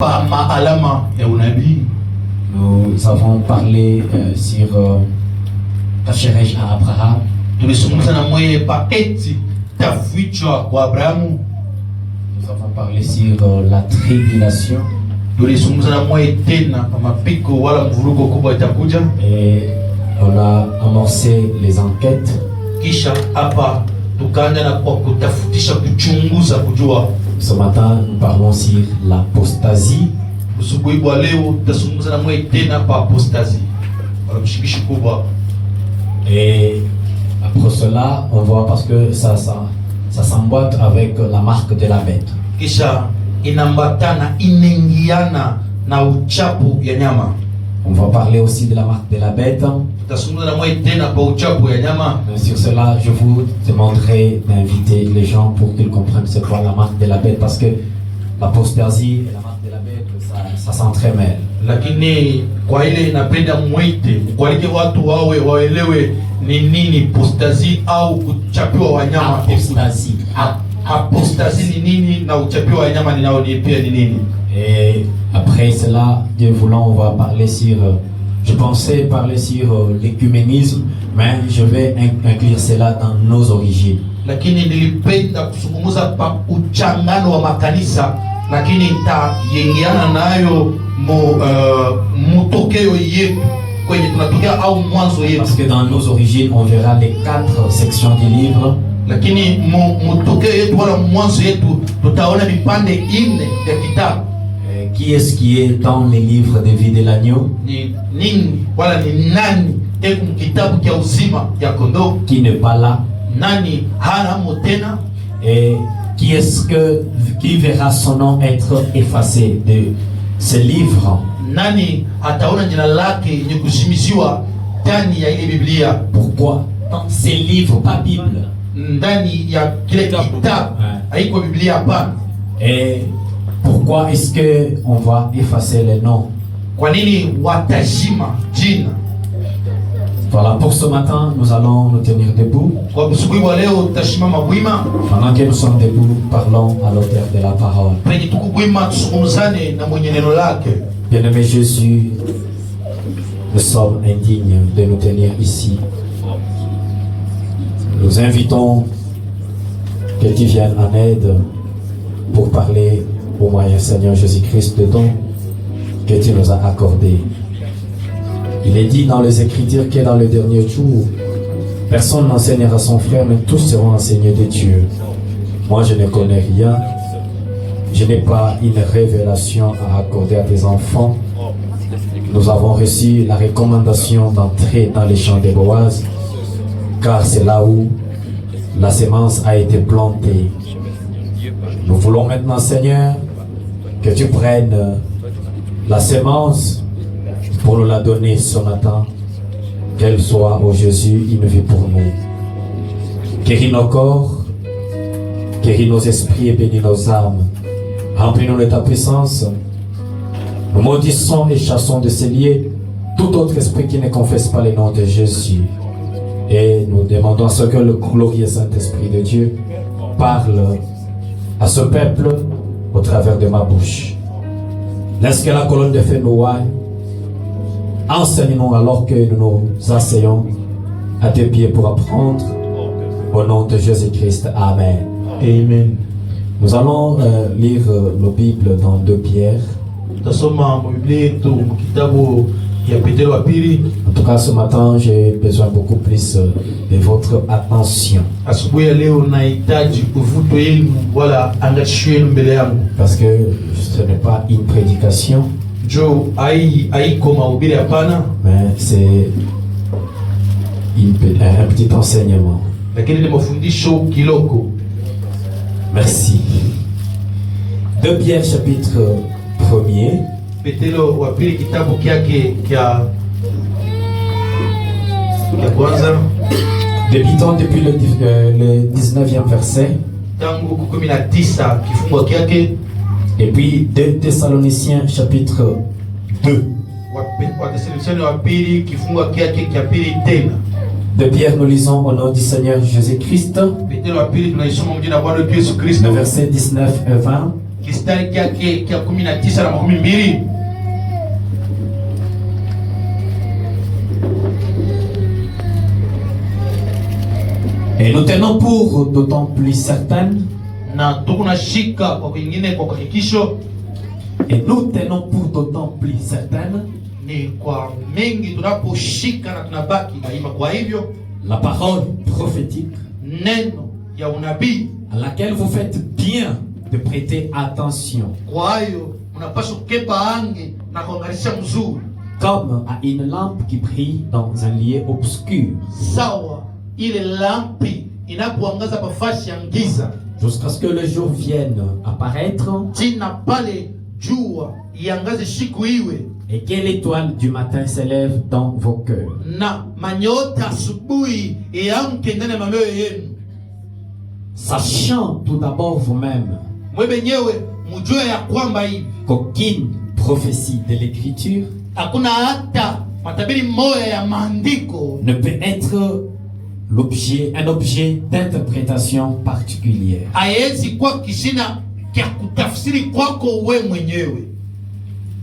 Nous avons parlé sur Tachérège à Abraham. Nous avons parlé sur la tribulation. Et on a amorcé les enquêtes. Ce matin, nous parlons sur l'apostasie. Et après cela, on voit parce que ça s'emboîte avec la marque de la bête. On va parler aussi de la marque de la bête. Mais sur cela, je vous demanderai d'inviter les gens pour qu'ils comprennent c'est quoi la marque de la bête, parce que l'apostasie et la marque de la bête, ça s'entremêle. Lakini kwa ile inapenda mwite kualike watu waelewe ni nini apostasie au kuchapiwa wanyama. Apostasie ni nini na uchapiwa wanyama pia ni nini? Et après cela, Dieu voulant, on va parler sur, je pensais parler sur l'écuménisme, mais je vais inclure cela dans nos origines. Lakini nilipenda kuzungumza pa uchangano wa makanisa, lakini itayengeana nayo mutokeo yetu kwenye tunatokea au mwanzo yetu. Parce que dans nos origines, on verra les 4 sections du livre. Lakini mutokeo yetu wala mwanzo yetu tutaona vipande 4 ya kitabu. Qui est-ce qui est dans les livres de vie de l'agneau? Qui n'est pas là? Et qui est-ce qui verra son nom être effacé de ce livre? Pourquoi? Dans ces livres, pas Bible. Et pourquoi est-ce que on va effacer les noms? Voilà, pour ce matin, nous allons nous tenir debout. Pendant que nous sommes debout, parlons à l'auteur de la parole. Bien-aimé Jésus, nous sommes indignes de nous tenir ici. Nous invitons que tu viennes en aide pour parler au moyen Seigneur Jésus-Christ de don que tu nous as accordé. Il est dit dans les Écritures que dans le dernier jour, personne n'enseignera son frère, mais tous seront enseignés de Dieu. Moi, je ne connais rien. Je n'ai pas une révélation à accorder à tes enfants. Nous avons reçu la recommandation d'entrer dans les champs de Boaz, car c'est là où la semence a été plantée. Nous voulons maintenant, Seigneur, que tu prennes la semence pour nous la donner ce matin, qu'elle soit, ô Jésus, une vie pour nous. Guéris nos corps, guéris nos esprits et bénis nos âmes. Remplis-nous de ta puissance. Nous maudissons et chassons de ces lieux tout autre esprit qui ne confesse pas le nom de Jésus. Et nous demandons à ce que le glorieux Saint-Esprit de Dieu parle à ce peuple au travers de ma bouche. Laisse que la colonne de feu nous voie. Enseigne-nous alors que nous nous asseyons à tes pieds pour apprendre. Au nom de Jésus-Christ. Amen. Amen. Nous allons lire la Bible dans 2 Pierre. En tout cas, ce matin, j'ai besoin beaucoup plus de votre attention. Parce que ce n'est pas une prédication, mais c'est un petit enseignement. Merci. 2 Pierre chapitre 1er. Débutons depuis le 19e verset. Et puis 2 Thessaloniciens chapitre 2. De Pierre, nous lisons au nom du Seigneur Jésus-Christ. Le verset 19 et 20. kistari kyake kya 19 na 12. Et nous tenons pour d'autant plus certaines, Na tukunashika kwa kwingine kwa hakikisho, et nous tenons pour d'autant plus certaines, ni kwa mengi tunaposhika na tunabaki daima. Kwa hivyo la parole prophétique neno ya unabii à laquelle vous faites bien de prêter attention, kwa hiyo unapaswa kukepa ange na kuangalisha mzuri, comme à une lampe qui brille dans un lieu obscur, sawa ile lampi inapoangaza pafasi ya giza, jusqu'à ce que le jour vienne apparaître tina pale jua iangaze siku iwe, et que l'étoile du matin s'élève dans vos cœurs. na manyota asubuhi iamke ndani ya mioyo yenu. Sachant tout d'abord vous-même Mwe benyewe mjue ya kwamba hivi qu'aucune prophétie de l'écriture hakuna hata matabiri moja ya maandiko ne peut être un objet d'interprétation particulière. haiwezi kuwa kishina kya kutafsiri kwako we mwenyewe.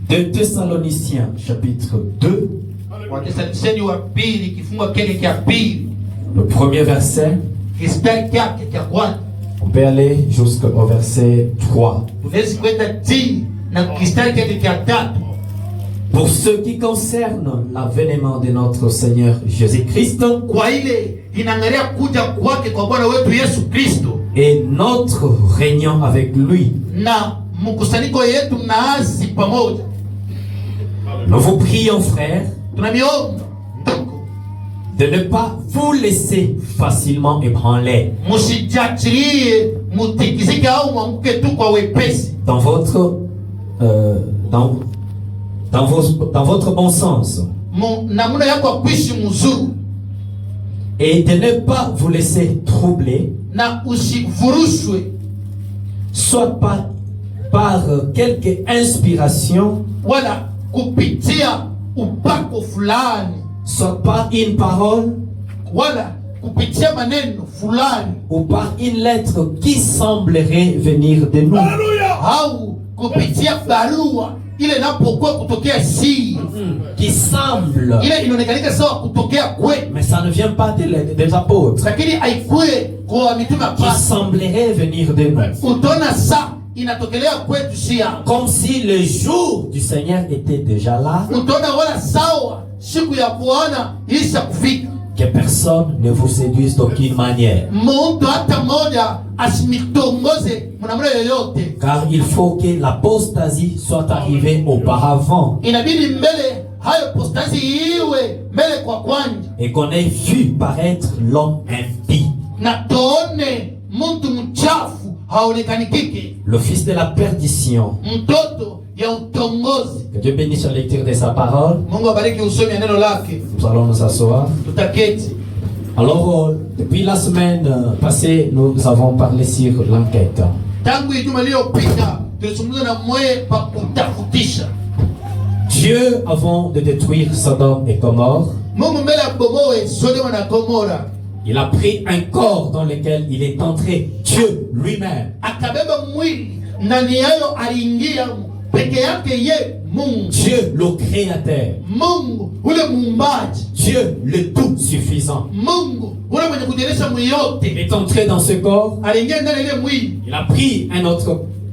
De Thessaloniciens chapitre 2, Wathesalonike wa pili kifungo kile cha pili le premier verset, kistari chake cha kwanza, on peut aller jusqu'au verset 3. tunaweza kwenda chini na kistari chake cha tatu. Pour ce qui concerne l'avènement de notre Seigneur Jésus-Christ Kwa ile inaangalia kuja kwake kwa Bwana wetu Yesu Kristo et notre réunion avec lui, na mkusanyiko yetu mnaasi pamoja, nous vous prions, frères, tunamiomba ndugu, de ne pas vous laisser facilement ébranler msijachilie mutikizike au mwanguke tu kwa wepesi dans votre dans votre bon sens, namuna yako kuishi mzuri, et de ne pas vous laisser troubler, na usivurushwe soit par quelque inspiration, wala kupitia upako fulani, soit par une parole wala kupitia maneno fulani, ou par une lettre qui semblerait venir de nous, au kupitia barua ile inapokuwa kutokea si qui semble, ile inaonekanika sawa kutokea kwe, mais ça ne vient pas des apôtres, lakini haikue kwa mitume qui hapana. semblerait venir de nous, Utaona saa inatokelea kwetu si ya, comme si le jour du Seigneur était déjà là, utaona wala sawa siku ya Bwana isha kufika. que personne ne vous séduise d'aucune manière, Mtu hata mmoja asimitongoze mnamna yoyote, car il faut que l'apostasie soit arrivée auparavant inabidi mbele hayo postasi iwe mbele kwa kwanja, et qu'on ait vu paraître l'homme impie, na tuone mtu mchafu haonekani kike, le fils de la perdition. mtoto ya utongozi. Que Dieu bénisse la lecture de sa parole. Mungu abariki usomi ya neno lake. Nous allons nous asseoir. Tutaketi. Alors, depuis la semaine passée, nous avons parlé sur l'enquête. Tangu Ijumaa iliyopita tulizungumza na mwe pa kutafutisha. Dieu, avant de détruire Sodome et Gomorrhe, Mungu mbele ya bomoe Sodoma na Gomora, il a pris un corps dans lequel il est entré, Dieu lui-même. akabeba mwili ndani yayo aliingia peke yake ye Mungu. Dieu le créateur. Mungu ule muumbaji. Dieu le tout suffisant. Mungu ule mwenye kujelesha mwili yote. Il est entré dans ce corps. Aliingia ndani ile mwili. Il a pris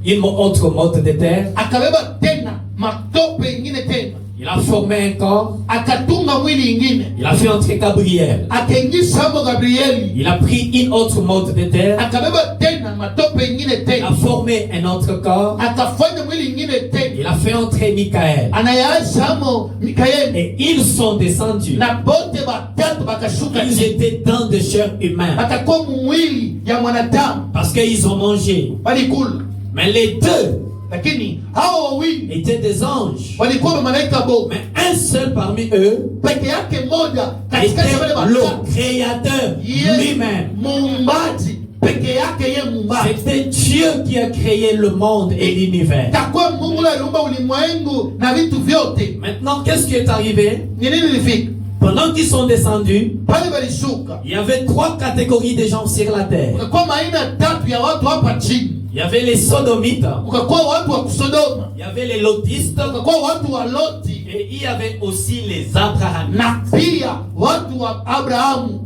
une autre mode de terre. Akabeba tena matope ingine tena. Il a formé un corps. Akatunga mwili ingine. Il a fait entrer Gabriel. Akaingisha mo Gabrieli. Il a pris une autre mode de terre. Akabeba tena matope ingine Il tena. a formé un autre corps. Akafanya mwili ingine tena. Il a fait entrer Michael. Anayaacha mo Mikaeli. Et ils sont descendus. Na bote batatu bakashuka Ils chini. étaient dans de chair humaine. Batakuwa mwili ya mwanadamu. Parce qu'ils ont mangé. Walikula. Mais les deux Lakini hao wawili étaient des anges. walikuwa malaika bo. Mais un seul parmi eux Peke yake moja katika était wale le watatu. créateur lui-même. Muumbaji peke yake ye muumbaji. C'était Dieu qui a créé le monde et l'univers. Takuwa Mungu aliumba ulimwengu na vitu vyote. Maintenant, qu'est-ce qui est arrivé? Ni nini ilifika? Pendant qu'ils sont descendus, Pale walishuka. il y avait 3 catégories de gens sur la terre. Kwa aina tatu ya watu hapa chini. Il y avait les sodomites. kukakuwa watu wa Sodoma, Il y avait les lotistes. kukakuwa watu wa Loti, Et il y avait aussi les abrahamites. na pia watu wa Abrahamu.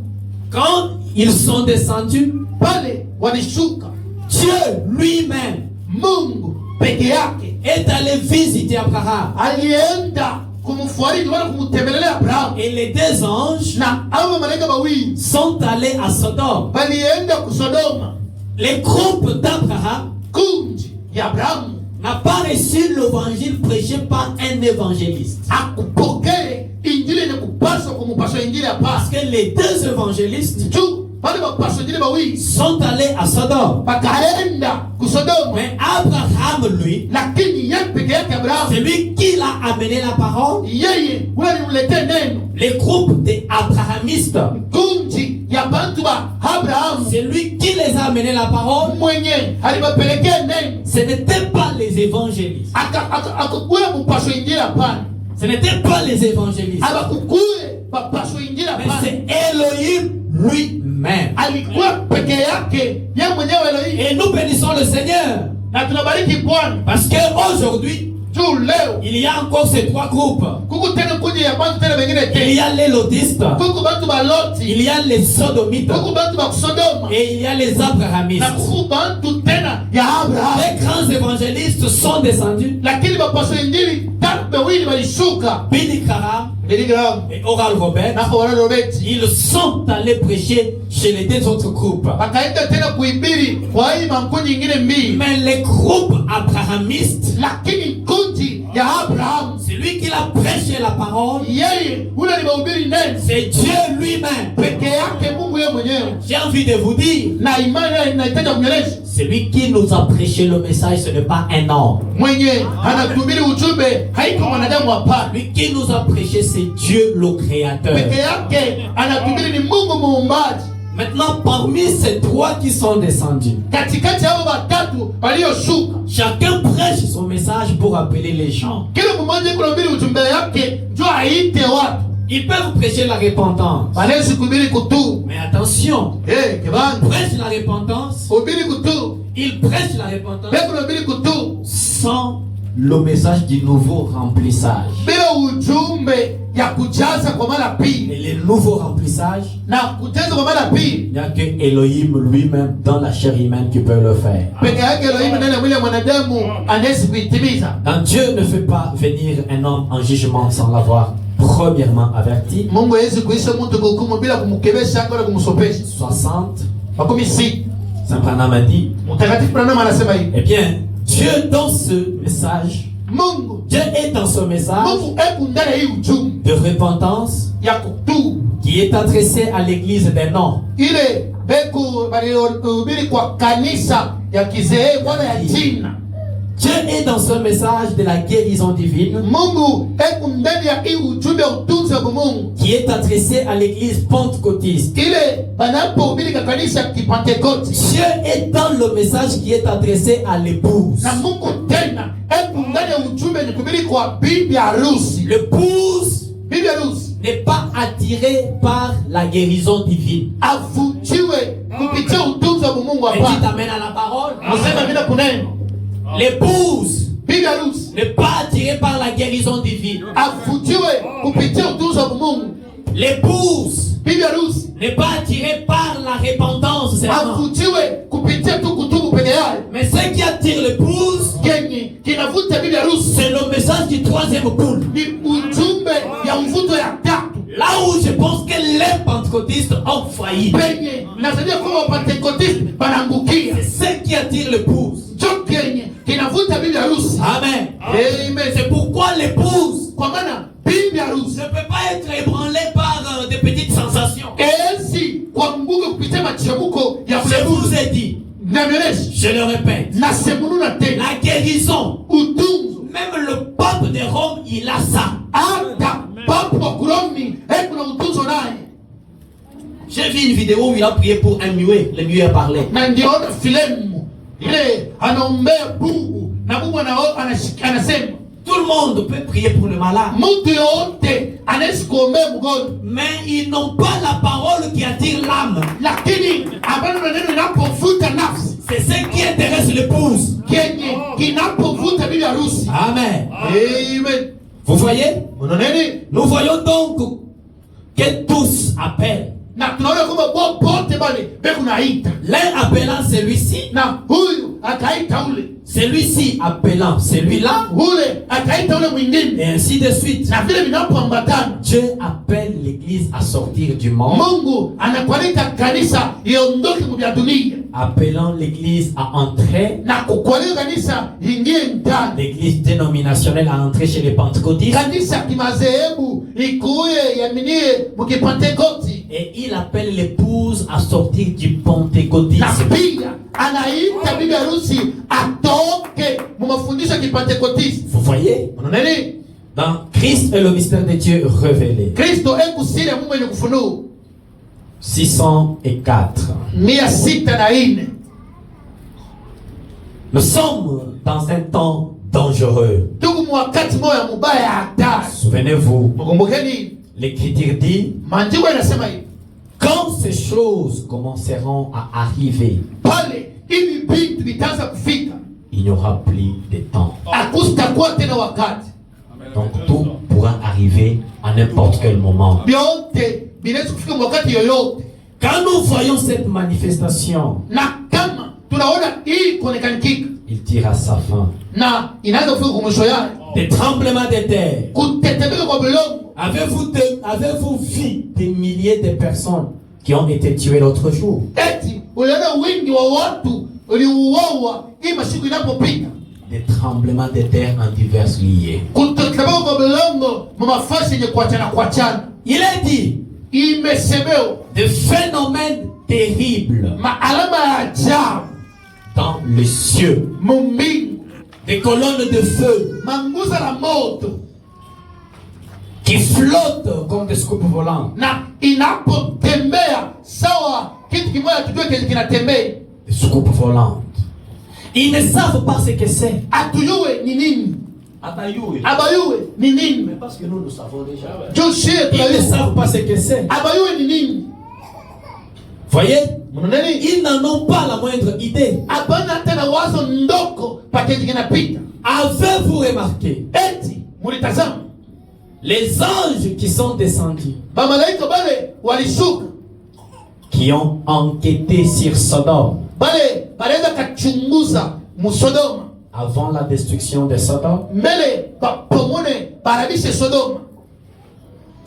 Quand ils sont descendus, Pale walishuka, Dieu lui-même Mungu peke yake est allé visiter Abraham. alienda kumfariji wala kumtembelea Abrahamu, Et les deux anges na hao malaika wawili sont allés à Sodome. walienda kusodoma. Les groupes d'Abraham Kundi ya Abrahamu n'a pas reçu l'évangile prêché par un évangéliste. akupokee injili ni kupaswa kumupaswa injili Parce hapa que les deux évangélistes tu wale wapaswa injili wawili sont allés à Sodome. wakaenda kusodoma, Mais Abraham, lui, lakini yeye peke yake Abrahamu, c'est lui qui l'a amené la parole. yeye ule alimletea neno. Les groupes des abrahamistes, Kundi ya bantu ba Abrahamu c'est lui qui les a amené la parole. mwenye aliwapelekea neno, Ce n'étaient pas les évangélistes. akakuwa mupaswa injili hapana, Ce n'étaient pas les évangélistes. abakukuwe bapaswa injili Mais hapana, c'est Elohim lui-même. alikuwa peke yake yeye mwenyewe Elohim. Et nous bénissons le Seigneur. Na tunabariki Bwana Parce qu'aujourd'hui, juu leo il y a encore ces trois groupes. kuku tena kundi ya bantu tena wengine Il tena y a les lotistes, kuku bantu ba Loti, il y a les sodomites kuku bantu ba Sodoma, et il y a les na abrahamistes. kuku bantu tena ya Abrahamu. Les grands évangélistes sont descendus. Lakini bapaswa injili tatu wawili walishuka, Billy Graham Billy Graham et Oral Robert, na Oral Robert, ils sont allés prêcher chez les deux autres groupes. wakaenda tena kuhubiri kwa hii makundi nyingine mbili. Mais les groupes abrahamistes, Lakini kundi ya Abrahamu, c'est lui qui a prêché la parole. yeye ule ni mahubiri neno C'est Dieu lui-même. peke yake, Mungu yeye mwenyewe, J'ai envie de vous dire, na imani yeye inahitaji kuonyesha celui qui nous a prêché le message, ce n'est pas un homme. mwenye anahubiri ujumbe haiko mwanadamu hapana. Celui qui nous a prêché, c'est Dieu le Créateur. Peke yake anahubiri ni Mungu muumbaji. Maintenant, parmi ces trois qui sont descendus, Katikati yao watatu walioshuka, chacun prêche son message pour appeler les gens. kila mmoja kunahubiri ujumbe yake ndio aite watu Ils peuvent prêcher la repentance. wanaweza kuhubiri kutubu. Mais attention, Eh, ils kibanda prêchent la repentance. kuhubiri kutubu, Ils prêchent la repentance beko kuhubiri kutubu sans le message du nouveau remplissage. bila ujumbe ya kujaza kwa mara pili, Et le nouveau remplissage, na kujaza kwa mara pili il n'y a que Elohim lui-même dans la chair humaine qui peut le faire. peke yake Elohim ndani ya mwili wa mwanadamu anaweza kuitimiza. Quand Dieu ne fait pas venir un homme en jugement sans l'avoir premièrement averti, Mungu hawezi kuisha mtu kuhukumu bila kumkebesha wala kumsopesha. 60, Makumi sita Saint Branham a dit, Mtakatifu Branham anasema hivi, eh bien, Dieu dans ce message, Mungu Dieu est dans ce message Mungu eko ndani ya hii ujumbe de repentance ya kutubu qui est adressé à l'église des noms. ile beko balihubiri kwa kanisa ya kizee wala ya jina. Dieu est dans ce message de la guérison divine Mungu eko ndani ya hii ujumbe ya utunzi wa Mungu qui est adressé à l'église pentecôtiste. ile banapohubiri kwa kanisa ya Kipentekoste, Dieu est dans le message qui est adressé à l'épouse. na Mungu tena eko ndani ya ujumbe ni kuhubiri kwa bibi harusi. L'épouse Bibi harusi n'est pas attirée par la guérison divine. avutiwe kupitia utunzi wa Mungu Et tu hapa. t'amènes à la parole. Nasema bila kuneno, L'épouse bibi harusi n'est pas attirée par la guérison divine. avutiwe kupitia utunzi wa Mungu. L'épouse Bibi harusi n'est pas attirée par la repentance seulement. avutiwe kupitia tu kutubu peke yake. Mais ce qui attire l'épouse, Kenye kinavuta bibi harusi c'est le message du troisième couple. ni ujumbe ya mvuto ya tatu, Là où je pense que les pentecôtistes ont failli. penye nasaidia kuwa Wapentekoste banaangukia. C'est ce qui attire l'épouse. Jo kenye kinavuta bibi harusi. Amen. Amen. C'est pourquoi l'épouse Kwa maana bibi harusi ne peut pas être ébranlée par des petites sensations. ezi kuanguka kupitia machamuko ya Je vous kulebuza. ai dit, Namelesha je le répète, na semununa tena la guérison, utunzu même le pape de Rome, il a ça. hata papu wa Kurumi kuna utunzo naye. J'ai vu une vidéo où il a prié pour un muet. Le muet a parlé. Na ndiona filemu ile anaombea Mungu na Mungu anasema Tout le monde peut prier pour le malade. Mtu yote anaweza kuombea mgonjwa. Mais ils n'ont pas la parole qui attire l'âme. Lakini habari na neno inapovuta nafsi. C'est ce qui intéresse l'épouse. Kenye kinapovuta bibi harusi. Amen. Amen. Vous voyez? Unaona? Nous voyons donc que tous appellent. Na tunaona kwamba popote bale beko naita. L'un appelant celui-ci. Na huyu akaita ule. Celui-ci appelant celui-là. Ule akaita ule mwingine. Et ainsi de suite. Na vile vinapoambatana. Dieu appelle l'église à sortir du monde. Mungu anakualika kanisa iondoke mwa dunia. Appelant l'église à entrer. Na kukualika kanisa ingie ndani. L'église dénominationnelle à entrer chez les pentecôtistes. Kanisa kimazehebu ikuye yaminie mkipentekoti. Et il appelle l'épouse à sortir du pentecôtisme. Na pia anaita bibi harusi atoke mu mafundisho ya kipentekoti. Vous voyez? Unaona nini? Dans Christ est le mystère de Dieu révélé. Kristo ekusiri ya Mungu yenye kufunua. 604. 604. Nous sommes dans un temps dangereux. Tuko mwakati moya mubaya hatari. Souvenez-vous, Mkumbukeni l'Écriture dit, maandiko yanasema hivi. quand ces choses commenceront à arriver, Pale hivi vitu vitaanza kufika. il n'y aura plus de temps. Hakutakuwa tena wakati. Donc tout pourra arriver à n'importe quel moment. Vyote vinaweza kufika wakati yoyote. Quand nous voyons cette manifestation, Na kama tunaona hii kuonekanikika il tire à sa fin. na inaanza kufika kwa mwisho yake. Des tremblements de terre. Kutetemeka kwa bulongo. Avez-vous vu des milliers de personnes qui ont été tuées l'autre jour? Eti uliona wingi wa watu uliuawa hii masiku inapopita. Des tremblements de terre en divers lieux. Kutetemeka kwa bulongo mafasi yenye kuachana. Il est dit Imesemewa de phénomènes terribles maalama ya ajabu dans les cieux, mumbingu, des colonnes de feu manguza la moto qui flottent comme des scoupes volants, na inapotembea sawa kitu kimoja tujue kinatembea. des scoupes volantes. Ils ne savent pas ce que c'est. Atuyue ni nini, Abayoué. abayue ni nini. Mais parce que nous savons déjà. Joshie Ils ne tunayua savent pas ce que c'est. abayue ni nini. Voyez? Mnaona nini? Ils n'en ont pas la moindre idée. Hapana tena wazo ndoko paketi kinapita. Avez-vous remarqué Eti mulitazama les anges qui sont descendus, bamalaika bale walishuka qui ont enquêté sur Sodome bale baleza kachunguza musodoma avant la destruction de Sodome? mbele bapomone barabishe Sodoma.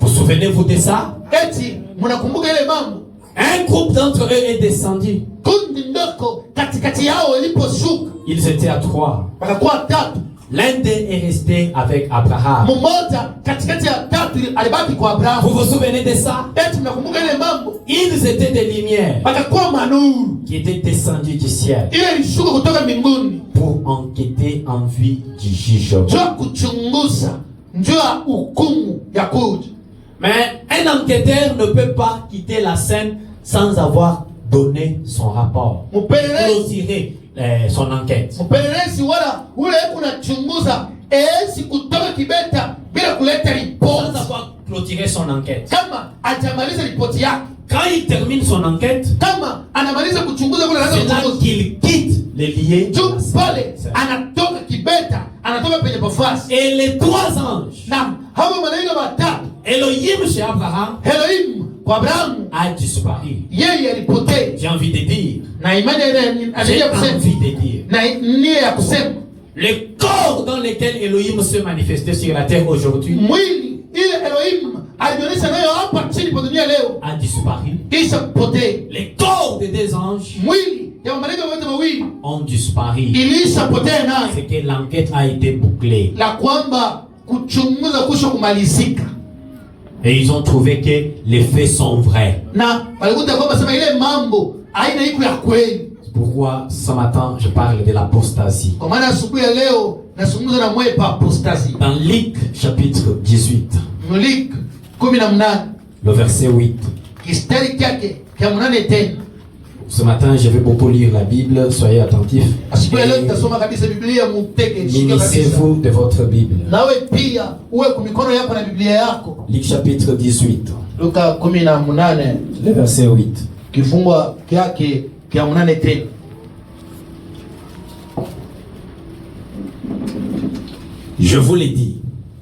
Vous souvenez-vous de ça? Eti mnakumbuka ile mambo? Un groupe d'entre eux est descendu. Kundi ndoko katikati yao iliposhuka Ils étaient à 3. wakakuwa tatu. L'un d'eux est resté avec Abraham. Mmoja katikati ya tatu alibaki kwa Abrahamu. Vous vous souvenez de ça? Eti mnakumbuka ile mambo? Ils étaient des lumières Wakakuwa manuru qui étaient descendues du ciel ile ilishuka kutoka mbinguni pour enquêter en vue du jugement. njoo kuchunguza, njoo hukumu ya kuja. Mais un enquêteur ne peut pas quitter la scène sans avoir donné son rapport, Mpelelezi clôturer son enquête. mpelelezi wala ule kunachunguza esi kutoka kibeta bila kuleta Sans ripoti avoir clôturé son enquête. kama ajamaliza ripoti yake. Quand il termine son enquête, Kama anamaliza kuchunguza kule anaanza c'est là kuchunguza qu'il quitte les lieux. juu pale anatoka kibeta, anatoka penye pafasi. Et les 3 anges, Na hawa malaika watatu Elohim chez Abraham, Elohim kwa Abrahamu a disparu. yeye alipotea, J'ai envie de dire, na imani ile j'ai anaja kusema envie de dire, na nia ya kusema le corps dans lequel Elohim se manifestait sur la terre aujourd'hui mwili ile Elohim alionyesha nayo hapa chini kwa dunia leo a disparu. kisha kupotea. Les corps des 2 anges Mwili ya malaika wote wawili ont disparu. ilisha potea naye, C'est que l'enquête a été bouclée. la kwamba kuchunguza kusho kumalizika, Et ils ont trouvé que les faits sont vrais. na walikuta kwamba sema ile mambo haina iko ya kweli. C'est pourquoi ce matin je parle de l'apostasie. Kwa maana asubuhi ya leo nasungumza na mwe pa apostasie. Dans Luc chapitre 18, Luke 18 le verset 8. kistari kyake kya 8 tena. Ce matin, je vais beaucoup lire la Bible, soyez attentifs. Asubuhi ya leo tutasoma kabisa Biblia, mutege shika kabisa. Munissez-vous de votre Bible. Nawe pia uwe kwa mikono yako na Biblia yako. Luc chapitre 18, Luka 18 le verset 8. kifungwa kyake kya 8 tena. Je vous l'ai dit,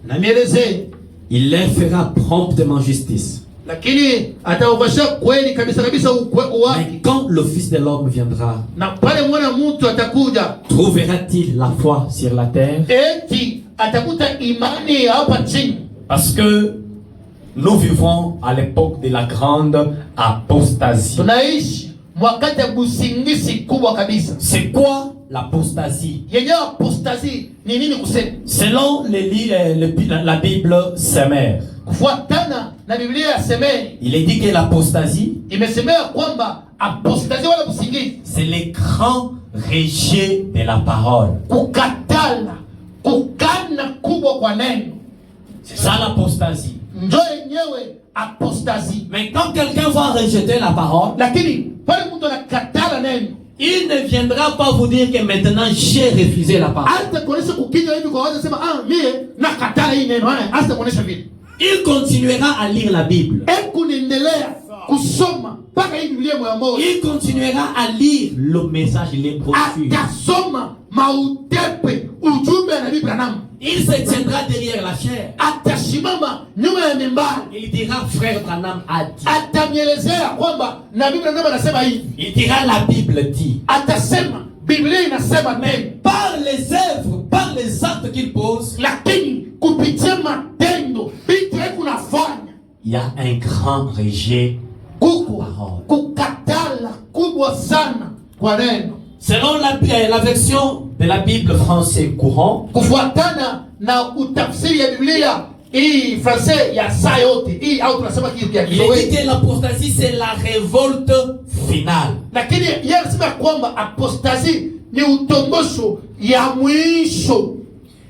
Na mieleze il leur fera promptement justice. lakini ataovasha kweli kabisa kabisa uwaki. Mais quand le Fils de l'homme viendra, Na pale mwana mtu atakuja, trouvera-t-il la foi sur la terre? eti atakuta imani hapa chini. Parce que nous vivons à l'époque de la grande apostasie. Tunaishi wakati ya busingisi kubwa kabisa. C'est quoi l'apostasie? Yenye apostasie ni nini kusema? Selon la Bible sémère, Kufuatana na Biblia ya Semeni, il est dit que l'apostasie, imesemea kwamba apostasie wala busingisi, c'est le grand rejet de la parole. kukatala, kukana kubwa kwa neno. C'est ça l'apostasie. Njo yenyewe apostasie. Mais quand quelqu'un va rejeter la parole, Lakini pale mtu anakatala neno, il ne viendra pas vous dire que maintenant j'ai refusé la parole. hata kuonesha kukinywa hivi kwa watu sema mie nakatala hii neno, hata kuonesha vile. Il continuera à lire la Bible. Kuendelea kusoma mpaka hii Biblia moja moja. Il continuera à lire le message, les brochures. Atasoma mautepe ujumbe na Biblia namu. Il se tiendra derrière la chair. Atashimama nyuma ya mimbari. Il dira, frère Branham a dit. Atamielezea kwamba na Biblia namu anasema hivi. Il dira, la Bible dit. Atasema Biblia inasema nini? Par les œuvres, par les actes qu'il pose, Lakini kupitia matendo vitu hebu nafanya, il y a un grand rejet. Kukatala kubwa sana kwa neno. Selon la version de la Bible français courant, Kufuatana na utafsiri ya Biblia hii français ya saa yote hii au tunasema kitu ya il est dit que l'apostasie c'est la révolte finale. Lakini yeye anasema kwamba apostasie ni utombosho ya mwisho.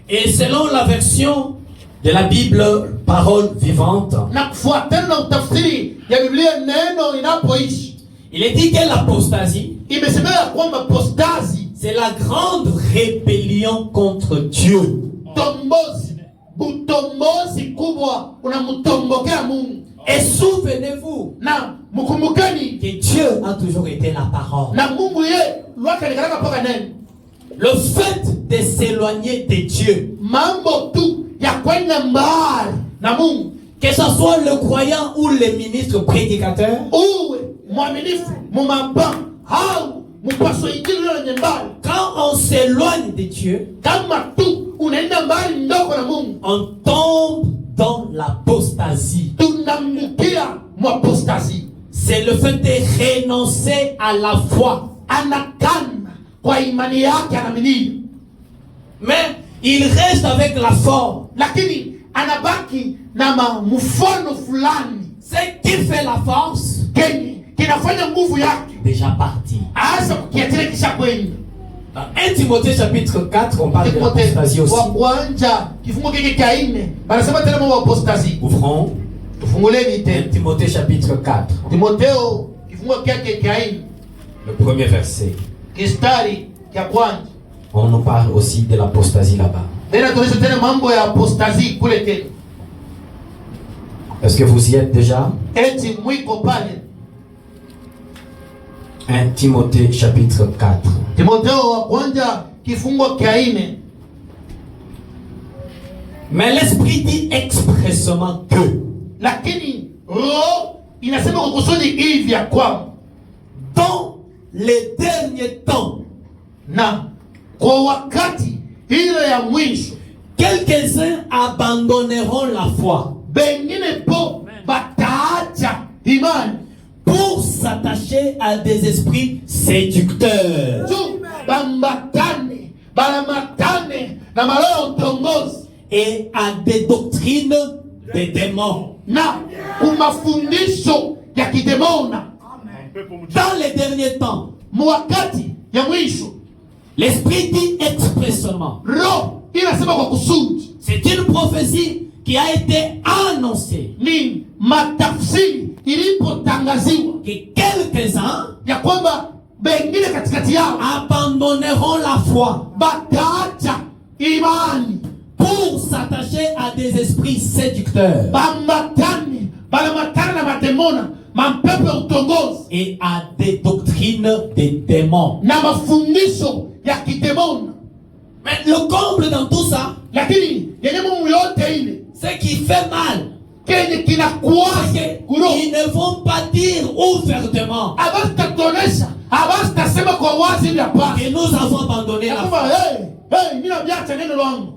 Et selon la version de la Bible parole vivante, Na kufuatana na utafsiri ya Biblia neno inapoishi, il est dit que l'apostasie, imesemea kwamba apostasie c'est la grande rébellion contre Dieu. Tombozi, butombozi kubwa unamtombokea Mungu. Et souvenez-vous Na mkumbukeni que Dieu a toujours été la parole. na Mungu yeye wake nikaraka paka neno. Le fait de s'éloigner de Dieu, Mambo tu ya kwenda mbali na Mungu, que ce soit le croyant ou le ministre prédicateur, uwe mwaminifu mumaba au mupaso injili na mbali. quand on s'éloigne de Dieu, Kama tu unaenda mbali ndoko na Mungu, on tombe dans l'apostasie. tunambukia mwapostasie. C'est le fait de renoncer à la foi. Anakana kwa imani yake anaamini, Mais il reste avec la forme. lakini anabaki na mfano fulani. Ce qui fait la force, Kenye kinafanya nguvu yake déjà parti. asa kukiatile kisha kwenda. Dans 1 Timothée chapitre 4, on parle de l'apostasie aussi. Wa kwanza kifungo kiki cha 4 banasema tena mambo ya apostasie. Ouvrons Tufunguleni 1 tena Timothée chapitre 4, Timotheo kifungo kyake cha 4 le premier verset. kistari cha kwanza. On nous parle aussi de l'apostasie là-bas. Tena tunaisha tena mambo ya apostasie kule tena. Est-ce que vous y êtes déjà? Eti mwiko pale 1 Timothée chapitre 4. Timotheo wa kwanza kifungo cha 4. Mais l'Esprit dit expressément que Lakini roho inasema kwa kusudi hivi ya kwamba dans les derniers temps, na kwa wakati ile ya mwisho quelques-uns abandonneront la foi bengine po bataacha imani pour s'attacher à des esprits séducteurs tu bambatane balamatane na malao utongozi et à des doctrines des démons. na kumafundisho ya kidemona. Dans les derniers temps, Mwakati ya mwisho l'Esprit dit expressément, roho inasema kwa kusudi, c'est une prophétie qui a été annoncée, ni matafsiri ilipotangaziwa que quelques-uns ya kwamba bengine katikati yao abandonneront la foi bataacha imani pour s'attacher à des esprits séducteurs bambatani balamatana na mademona mampepo ya utongozi et à des doctrines des démons. na mafundisho ya kidemona. Mais le comble dans tout ça, Lakini yenye Mungu yote ile ce qui fait mal, kenye kinakuaza c'est kuroho qu'ils ne vont pas dire ouvertement abastatonesha abastasema kwa wazi vya pasi que nous avons abandonné la foi. mimi nabiacha neno langu.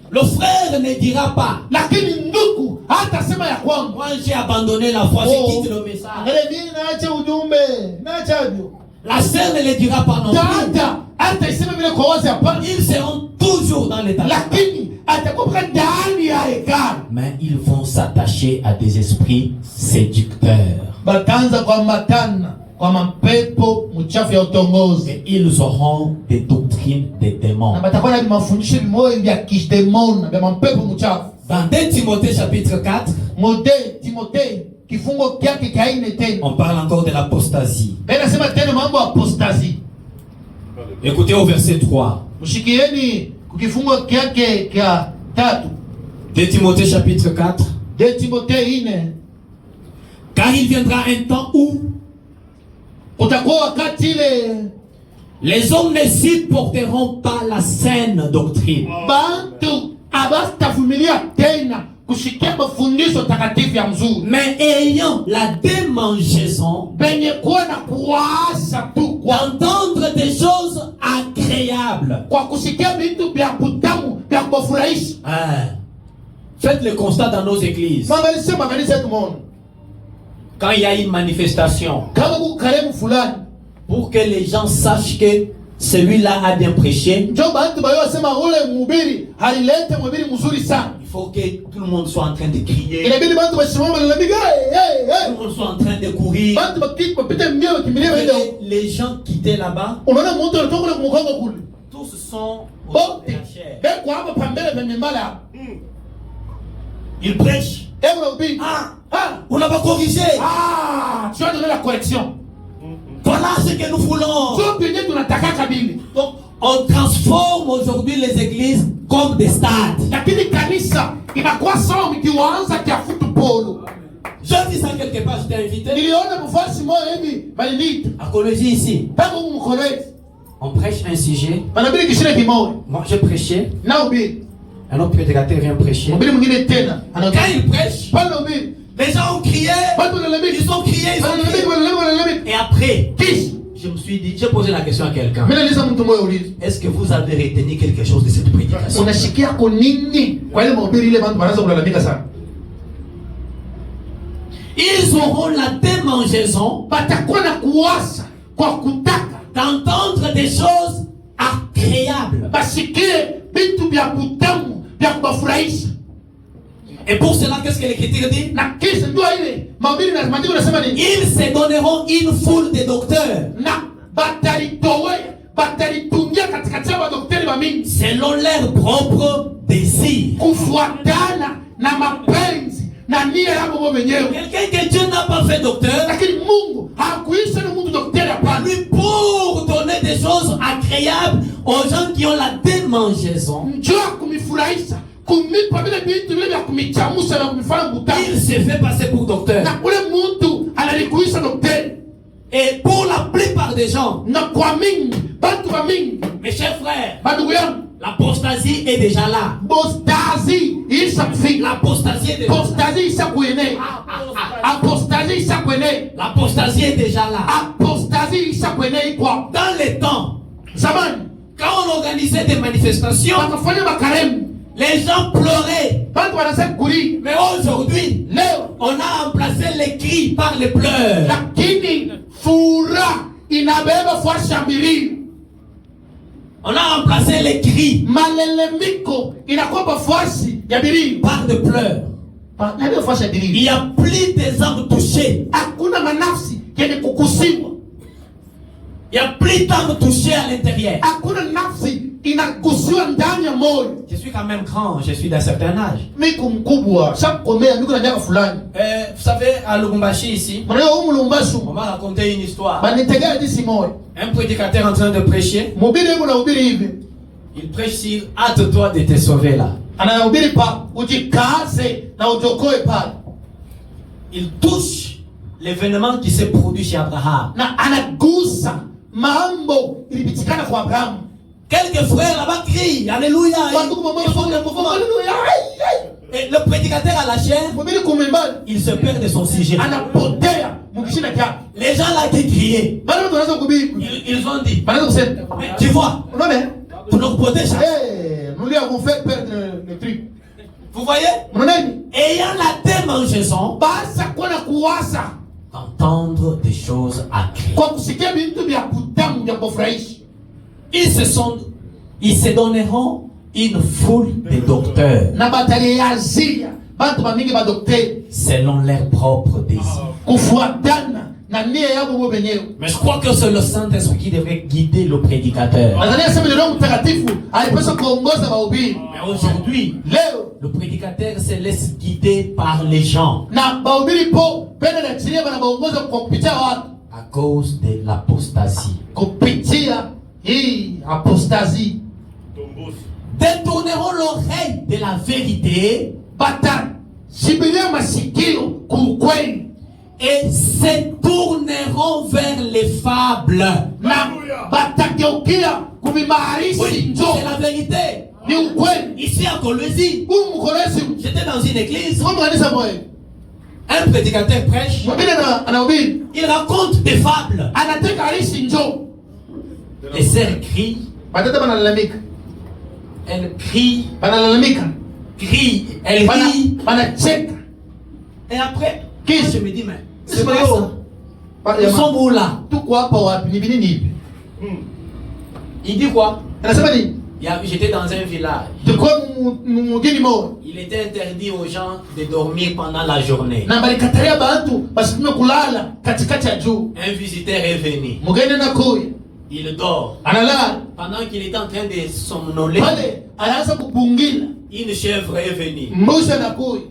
Le frère ne dira pas, Lakini ndugu hata sema ya kwangu moi j'ai abandonné la foi, je quitte le message. angalia mimi naacha ujumbe naacha hivyo. La sœur ne le dira pas non plus. Dada hata isema vile kwa wazi hapana, Ils seront toujours dans l'état. lakini atakuwa ndani ya hekalu. Mais ils vont s'attacher à des esprits séducteurs. Bataanza kwa matana kwa mapepo mchafu ya utongozi Et ils auront des doctrines des démons. na batakuwa na mafundisho limoyo vya kidemona vya mapepo mchafu. Dans 2 Timothée chapitre 4, Timotheo kifungo kyake kaine tena on parle encore de l'apostasie. nasema tena mambo apostasie. Écoutez au verset 3. Mshikieni kukifungo kyake kya 3 2 Timothée chapitre 4. de Timotheo 4. Car il viendra un temps où Utakuwa wakati ile les hommes ne supporteront pas la saine doctrine, bantu abastavumilia tena kushikia mafundisho takatifu ya mzuri, mais ayant la démangeaison benye kuwa na kuwaasa tu d'entendre des choses agréables. kwa kusikia vitu vya kutamu vya kufurahisha. Faites le constat dans nos églises. Mangalisema kanisa yetu muone Quand il y a une manifestation, kama kukaremu fulani pour que les gens sachent que celui-là a bien prêché, njo bantu bayo wasema ule mhubiri halilete mhubiri mzuri sana, il faut que tout le monde soit en train de crier, inabidi bantu basimame lalamika tout le monde soit en train de courir. bantu bapite mbio kimbilia wende. Les gens quittaient là-bas, Unaona mtu anatoka kule kumkongo kule tous sont au bote de la chair. beko hapa pambele penye mbala Ils prêchent. hebu na ubii On n'a pas corrigé. tu as donné la correction. Voilà ce que nous voulons. Sio penye tunataka kabili. Donc, on transforme aujourd'hui les églises comme des stades. Lakini kanisa inakuwa sawa mkiwaanza kia football. J'ai vu ça quelque part, j'étais invité. Niliona mfasi moja hivi balinita. À Colosie ici, Tangu mkolezi. on prêche un sujet. Banabili kishine kimoja. Moi, je prêchais. Na ubii. Un autre prédicateur vient prêcher. Mbili mwingine tena. Quand il prêche, Pale ubii. les gens ont crié. Watu wanalamika. Ils ont crié, ils ont crié. Wanalamika. Et après, Kisha. je me suis dit, j'ai posé la question à quelqu'un. Mimi niliza mtu mmoja uliza. Est-ce que vous avez retenu quelque chose de cette prédication? Unashikia kwa nini? Kwa ile mahubiri ile bantu wanaanza kulalamika sana. Ils auront la démangeaison Batakuwa na kuwasa kwa kutaka d'entendre des choses agréables. basikie vitu vya kutamu vya kubafurahisha. Et pour cela, qu'est-ce que l'Écriture dit? Na kisha ndio ile mahubiri na maandiko yanasema nini? Ils se donneront une foule de docteurs Na batalitungia katikati ya wadokteri wa mingi selon leurs propres désirs. kufuatana na mapenzi na nia yao wao wenyewe. Quelqu'un que Dieu n'a pas fait docteur, Lakini Mungu hakuisha na mtu daktari hapana. lui pour donner des choses agréables aux gens qui ont la démangeaison, Njoo kumifurahisha, kumipa vile vitu vile vya kumichamusha na kumifanya mutamu. il se fait passer pour docteur. Na ule mtu analikuisha daktari. Et pour la plupart des gens, Na kwa mingi, bantu wa mingi, mes chers frères, bandugu yangu, l'apostasie est déjà là. apostasie isha kufika. L'apostasie est déjà là. Apostasie isha kuenea. Apostasie isha kuenea. L'apostasie est déjà là. Apostasie isha kuenea kwa Dans les temps, zamani. quand on organisait des manifestations, Wakafanya makaremu. les gens pleuraient. Bantu wanasema kuri. Mais aujourd'hui, Leo on a remplacé les cris par les pleurs. lakini furaha inabeba fuasha mbili. On a remplacé les cris Malalamiko inakuwa fuasi ya mbili. par des pleurs. Na hiyo fuasha Il mbili. n'y a plus des âmes touchées. Hakuna manafsi yenye kukusiwa. Il n'y a plus d'âmes touchées à l'intérieur. Hakuna nafsi inagusiwa ndani ya moyo. Je suis quand même grand, je suis d'un certain âge. Miko mkubwa, shakomea miko na miaka fulani. Vous savez, à Lubumbashi ici, Mwanao humu Lubumbashi, on m'a raconté une histoire. banitegea hadithi moja. Un prédicateur en train de prêcher, Mhubiri yuko anahubiri hivi. il prêche sur hâte-toi de te sauver là. Anahubiri pa ujikaze na ujokoe pale. Il touche l'événement qui s'est produit chez Abraham. Na anagusa mambo ilipitikana kwa Abrahamu. Quelques frères là-bas crient, Alléluia. Watu kumwambia haleluya. Et le prédicateur à la chair, Mhubiri kumembani il se perd de son sujet. anapotea mkishina kyake. Les gens là qui criaient, Bado watu wanaanza kuhubiri. ils ont dit, Banaanza kusema, mais tu vois, unaona? pour nous protéger. Nous lui avons fait perdre le truc. Vous voyez, Unaona? ayant la démangeaison Basa kwa na kuwasa d'entendre des choses agréables. kwa kusikia vitu vya kutamu vya kufurahisha. Ils se donneront une foule de docteurs Na bataliazia bantu bamingi ba daktari selon leurs propres désirs. kufuatana na nia yao wao wenyewe. Mais je crois que c'est le Saint-Esprit qui devrait guider le prédicateur. Nadhani sema Roho Mtakatifu alipaswa kuongoza wahubiri. Mais aujourd'hui, Leo le prédicateur se laisse guider par les gens na wahubiri po penda na chilia bana baongoza kwa kupitia watu à cause de l'apostasie. kupitia hii apostasie. Détourneront l'oreille de la vérité Bata shibilia masikio kukweli et se tourneront vers les fables. na batageukia kumimaharishi Oui, njo c'est la vérité. ni ukweli. Ici à Kolwezi, Huu mkolezi j'étais dans une église, kama kanisa moja un prédicateur prêche, mwingine anahubiri il raconte des fables. anateka harishi njo Les sœurs crient, batata banalalamika elles crient, elles rient. banacheka. Et après, Qui? je me dis, mais c'est C'est quoi pas ça? Nous sommes où là? Tuko hapa wapi? Ni nini hivi? Il dit quoi? Anasema nini? J'étais dans un village. Tuko mgeni moja Il était interdit aux gens de dormir pendant la journée. na balikataria bantu basikume kulala katikati ya juu. Un visiteur est venu. Mgeni anakuya Il dort. analala Pendant qu'il est en train de somnoler, pale, anaanza kubungila. une chèvre est venue. Mbuzi anakuya,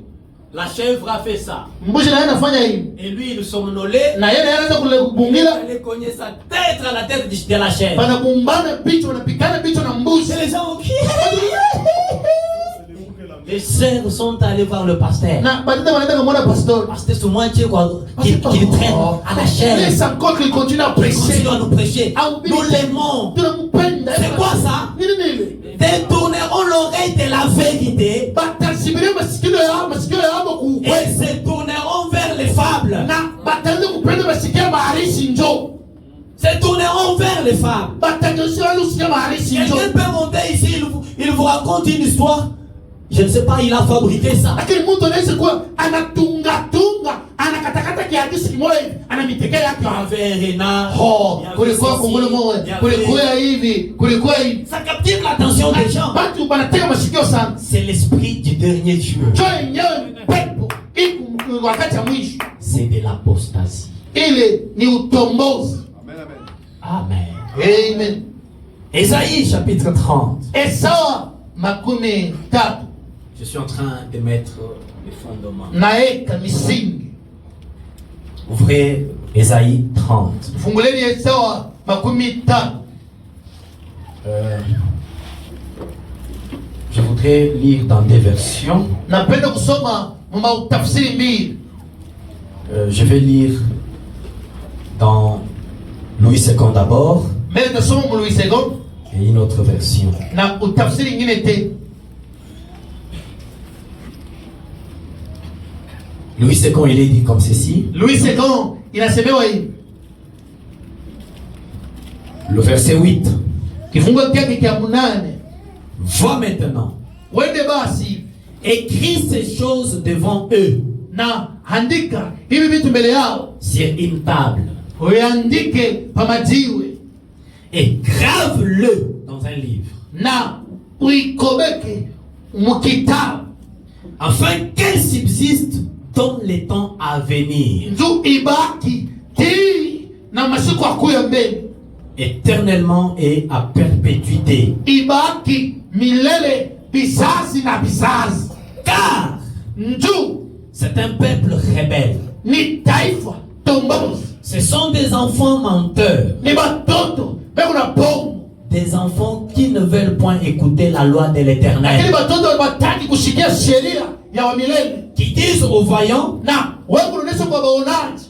La chèvre a fait ça. mbuzi naye anafanya hivi Et lui, il somnolait. na yeye anaanza Il kubungila, allait cogner sa tête à la tête de la chèvre. banabumbana bichwa, wanapikana bichwa na mbuzi. Et les gens ont crié. Les sœurs sont allées voir le pasteur. Na batata wanaenda kumwona pastor. Pasteur, c'est moi qui traîne à la chèvre. Laisse encore qu'il continue à Il prêcher. continue à nous prêcher. Nous l'aimons. Tunampenda. C'est quoi ça? Nini nini? Détourneront l'oreille de la vérité Batasibiria masikio yao et kuukweli. se tourneront vers les fables. Na bataanza kupenda masikio maharishi njo. Se tourneront vers les fables. Batageusia wale usikia maharishi njo. Quelqu'un peut monter ici, il vous raconte une histoire. Je ne sais pas, il a fabriqué ça. Lakini mtu anaweza kuwa anatunga anakatakata kiadisi kimoja hivi anamitekea yake. Il y avait un renard. Oh, il y avait kulikuwa ceci, kongolo moja, il y avait- kulikuwa hivi, kulikuwa hivi. Ça captive l'attention des gens. Watu wanatega masikio sana. C'est l'esprit du dernier jour. Jo yenyewe pepo iko wakati ya mwisho. C'est de l'apostasie. Ile ni utombozi. Amen. Amen. Ésaïe chapitre 30. Esau makumi tatu Je suis en train de mettre les fondements. naeka misingi. Ouvrez Ésaïe 30. Funguleni Esau makumi tatu. Je voudrais lire dans des versions. Napenda kusoma tafsiri mbili. Je vais lire dans Louis II d'abord Mbele tasoma mu Louis II et une autre version. na utafsiri ingine te. Louis II, il est dit comme ceci. Louis II inasemewa hivi. Le verset 8. Kifungo chake cha 8. Va maintenant, Wende basi écris ces choses devant eux na andika hivi vitu mbele yao. sur une table Uandike pamajiwe et grave-le dans un livre, na uikobeke mukitabu. afin qu'elle subsiste dans les temps à venir, Nzu ibaki ti na masiku akuya mbele. éternellement et à perpétuité. d'éternité. ibaki milele bizazi na bizazi. Car Njuu c'est un peuple rebelle. ni taifa tombozi, Ce sont des enfants menteurs. ni batoto beko na bongo, Des enfants qui ne veulent point écouter la loi de lakini l'Éternel. batoto bataki kushikia sheria ya wa milele. Qui disent aux voyants, Na wewe unaonesha kwa baonaji,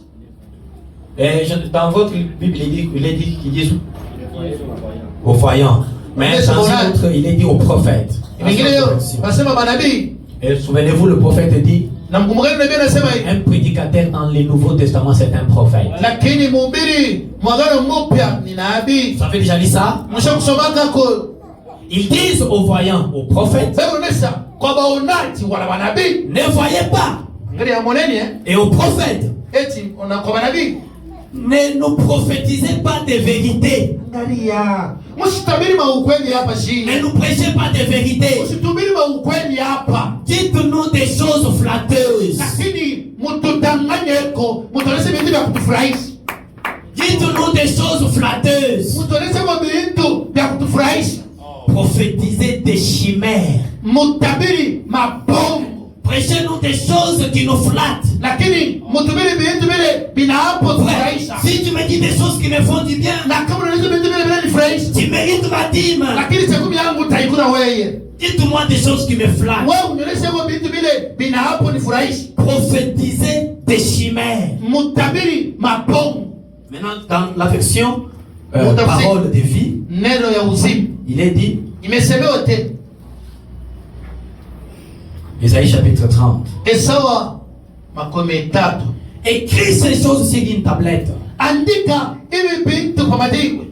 dans votre Bible, il est dit qu'ils disent aux voyants. Mais dans une autre, il est dit aux prophètes. wengine yo wasema manabii. Et souvenez-vous, le prophète dit, Na mkumbuka nabii anasema hivi, un prédicateur dans le Nouveau Testament, c'est un prophète. lakini mhubiri mwagano mpya ni nabii. Vous avez déjà lu ça? Mshakusomaka ko Ils disent aux voyants, aux prophètes, wewe unaonesha kwa baonaji wala manabii. ne voyez pas. Ngeli ya moneni Et aux prophètes, eti ona kwa manabii. ne nous prophétisez pas de vérité. Angalia, msitabiri maukweli hapa Ne chini. nous prêchez pas de vérité. Msitubiri maukweli hapa. Dites-nous des choses flatteuses. Lakini mtudanganyeko, mtuoneshe vitu vya kutufurahisha. Dites-nous des choses flatteuses. Mtuoneshe vitu vya kutufurahisha. Prophétisez des chimères. Mtabiri mabongo. Prêchez-nous des choses qui nous flattent. Lakini mtubiri vitu vile vinahapo Frère, tufurahisha. si tu me dis des choses qui me font du bien, Na kama unaonesha vitu vile vinanifurahisha, tu mérites ma dîme. lakini chakumi yangu utaikula wewe. Dites-moi des choses qui me flattent. Wewe unaonesha vitu vile vinahapo nifurahisha. Prophétisez des chimères. Mtabiri mabongo. Maintenant, dans la version Mutafsiri. parole de vie, Neno ya uzima il est dit, imesemewa tena. Isaïe chapitre 30, Esawa makumi tatu. écris ces choses sur une tablette. Andika hivi vitu kwa madibwe,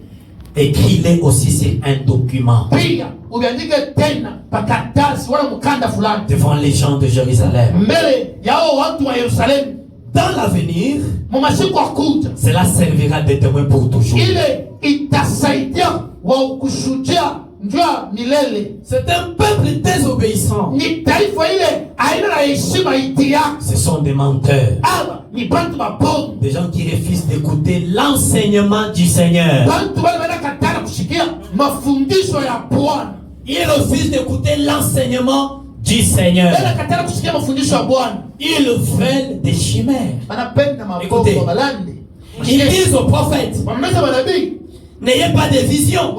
Écris-les aussi sur un document pia uviandike tena pakaratasi wala mkanda fulani devant les gens de Jérusalem. mbele yao watu wa Yerusalemu. Dans l'avenir, Mu masiku akuja, cela servira de témoin pour toujours. ile itasaidia wa kushuhudia njua milele. C'est un peuple désobéissant. Ni taifa ile aina na heshima itia. Ce sont des menteurs. Aba ni bantu mabongo, Des gens qui refusent d'écouter l'enseignement du Seigneur. bantu wale wanakatala kushikia mafundisho ya Bwana. Ils refusent d'écouter l'enseignement du Seigneur. Wanakatala kusikia mafundisho ya Bwana. Ils veulent des chimères. Wanapenda Écoutez. mabongo balande. Ils disent aux prophètes, Wameza manabii, n'ayez pas de vision.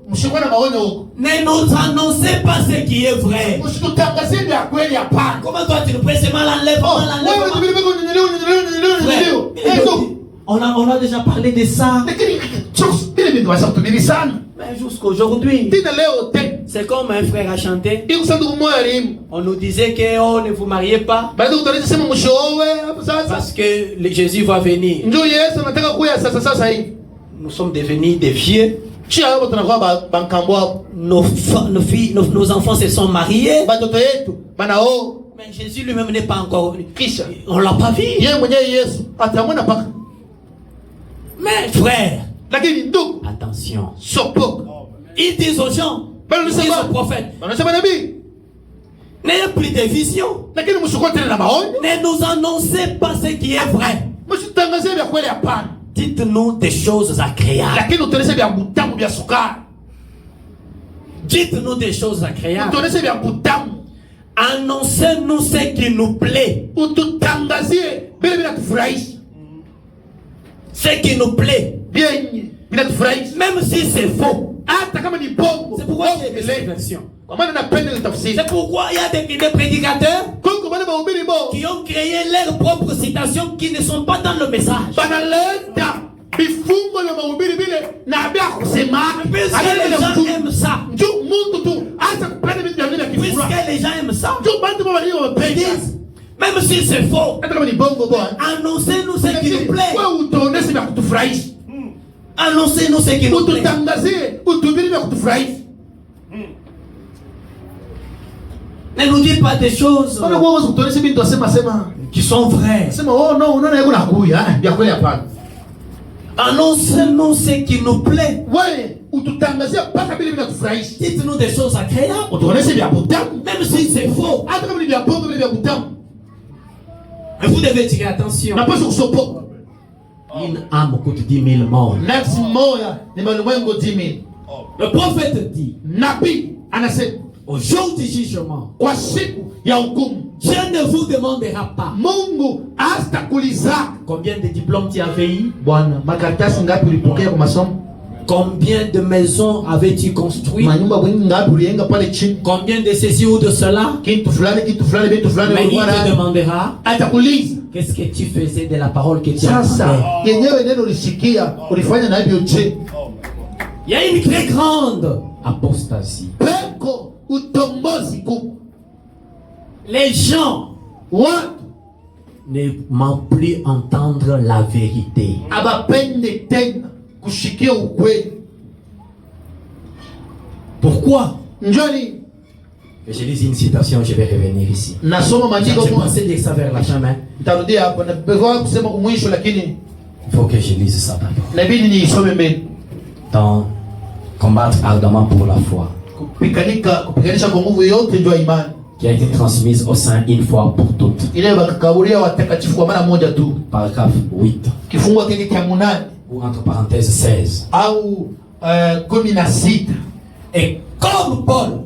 mshikwe na maonyo huko. Ne nous annoncez pas ce qui est vrai. Msitutangazie vya kweli hapana. Comment toi tu nous prêches mal enlèvement, mal Wewe enlèvement? vile vile unyenyewe. On a déjà parlé de ça. Lakini chos vile vile wasa kutumiri sana. Mais jusqu'aujourd'hui, Tina leo te. c'est comme un frère a chanté. Iko sanduku moja elimu. On nous disait que oh, ne vous mariez pas Baada utaanza sema mshowe hapo sasa. parce que Jésus va venir. Ndio Yesu anataka kuya sasa hivi. Nous sommes devenus des vieux. Chia hapo tunakuwa bankambo hapo. Nos enfants se sont mariés. Batoto yetu banao. Mais Jésus lui-même n'est pas encore venu. Kisha On l'a pas vu. yeye mwenyewe Yesu atamwona paka. Mais frère, Lakini ndugu attention. sopoko. Ils disent aux gens, ils disent aux prophètes, Wanasema nabii. n'ayez plus de vision. Lakini msikuwa tena na maonyo. Ne nous annoncez pas ce qui est vrai. Msitangazie vya kweli hapana. Dites-nous des choses agréables. Lakini utueleze vya butamu vya sukari. Dites-nous des choses agréables. Utueleze vya butamu. Annoncez-nous ce qui nous plaît. Ututangazie vile vinatufurahisha. Ce qui nous plaît. Vyenye vinatufurahisha. Même si c'est faux. Hata kama ni bongo. C'est pourquoi j'ai mis cette version. Kwa maana napenda ile tafsiri. C'est pourquoi il y a des prédicateurs Koko wale mahubiri bo. qui ont créé leurs propres citations qui ne sont pas dans le message. Banaleta vifungo vya mahubiri vile na vya kusema. Puisque les gens aiment ça. Ndio Mungu tu hata kupenda vitu vya vile kifura. Puisque les gens aiment ça. Ndio bantu baba hiyo Ils wapenda. disent, même si c'est faux, Hata kama ni bongo bwana. annoncez-nous ce qui nous plaît. Wewe utaonesha vya kutufurahisha. Annoncez-nous ce qui nous plaît. Ututangazie, utubiri vya kutufurahisha. Ne nous dites pas des choses Sana wewe usituoneshe vitu sema. qui sont vraies. Sema oh no, unaona yako nakuya, vya kweli hapana. Annoncez-nous ce qui nous plaît. Wewe ututangazie mpaka vile vinatufurahisha. Dites-nous des choses agréables. Utuoneshe vya butamu. Même si c'est faux. Hata kama ni vya bongo vile vya butamu. Mais vous devez tirer attention. Napaswa kusopoka. Une âme coûte 10 000 morts. Nafsi moja ni malimwengu 10,000. Le prophète dit, nabii anasema au jour du jugement, kwa siku ya hukumu Dieu ne vous demandera pas Mungu hatakuuliza combien de diplômes tu avais eu, bwana makaratasi ngapi ulipokea kwa masomo, combien de maisons avais-tu construit, manyumba ngapi ulijenga pale chini, combien de ceci ou de cela. kitu fulani vitu fulani Mais il ulikuwa te nayo. demandera Atakuuliza qu'est-ce que tu faisais de la parole que tu sasa entendais. yenyewe neno ulisikia ulifanya na hivyo je? Il y a une très grande apostasie. Peko utombozi kubwa, Les gens watu ne m'ont plus entendre la vérité. abapende tena kushikia ukweli. Pourquoi? Njoni Je lis une citation, je vais revenir ici. nasoma maandiko J'ai moja, pensé lire ça vers la fin, mais nitarudia hapo na besoin kusema kumwisho, lakini il faut que je lise ça d'abord. inabidi niisome mbele. Dans Combattre ardemment pour la foi, Kupiganisha kwa nguvu yote ndio imani qui a été transmise au sein une fois pour toutes. ile bakakaburia watakatifu kwa mara moja tu. Paragraphe 8, Kifungu kile cha 8 ou entre parenthèses 16. au 16. Et comme Paul,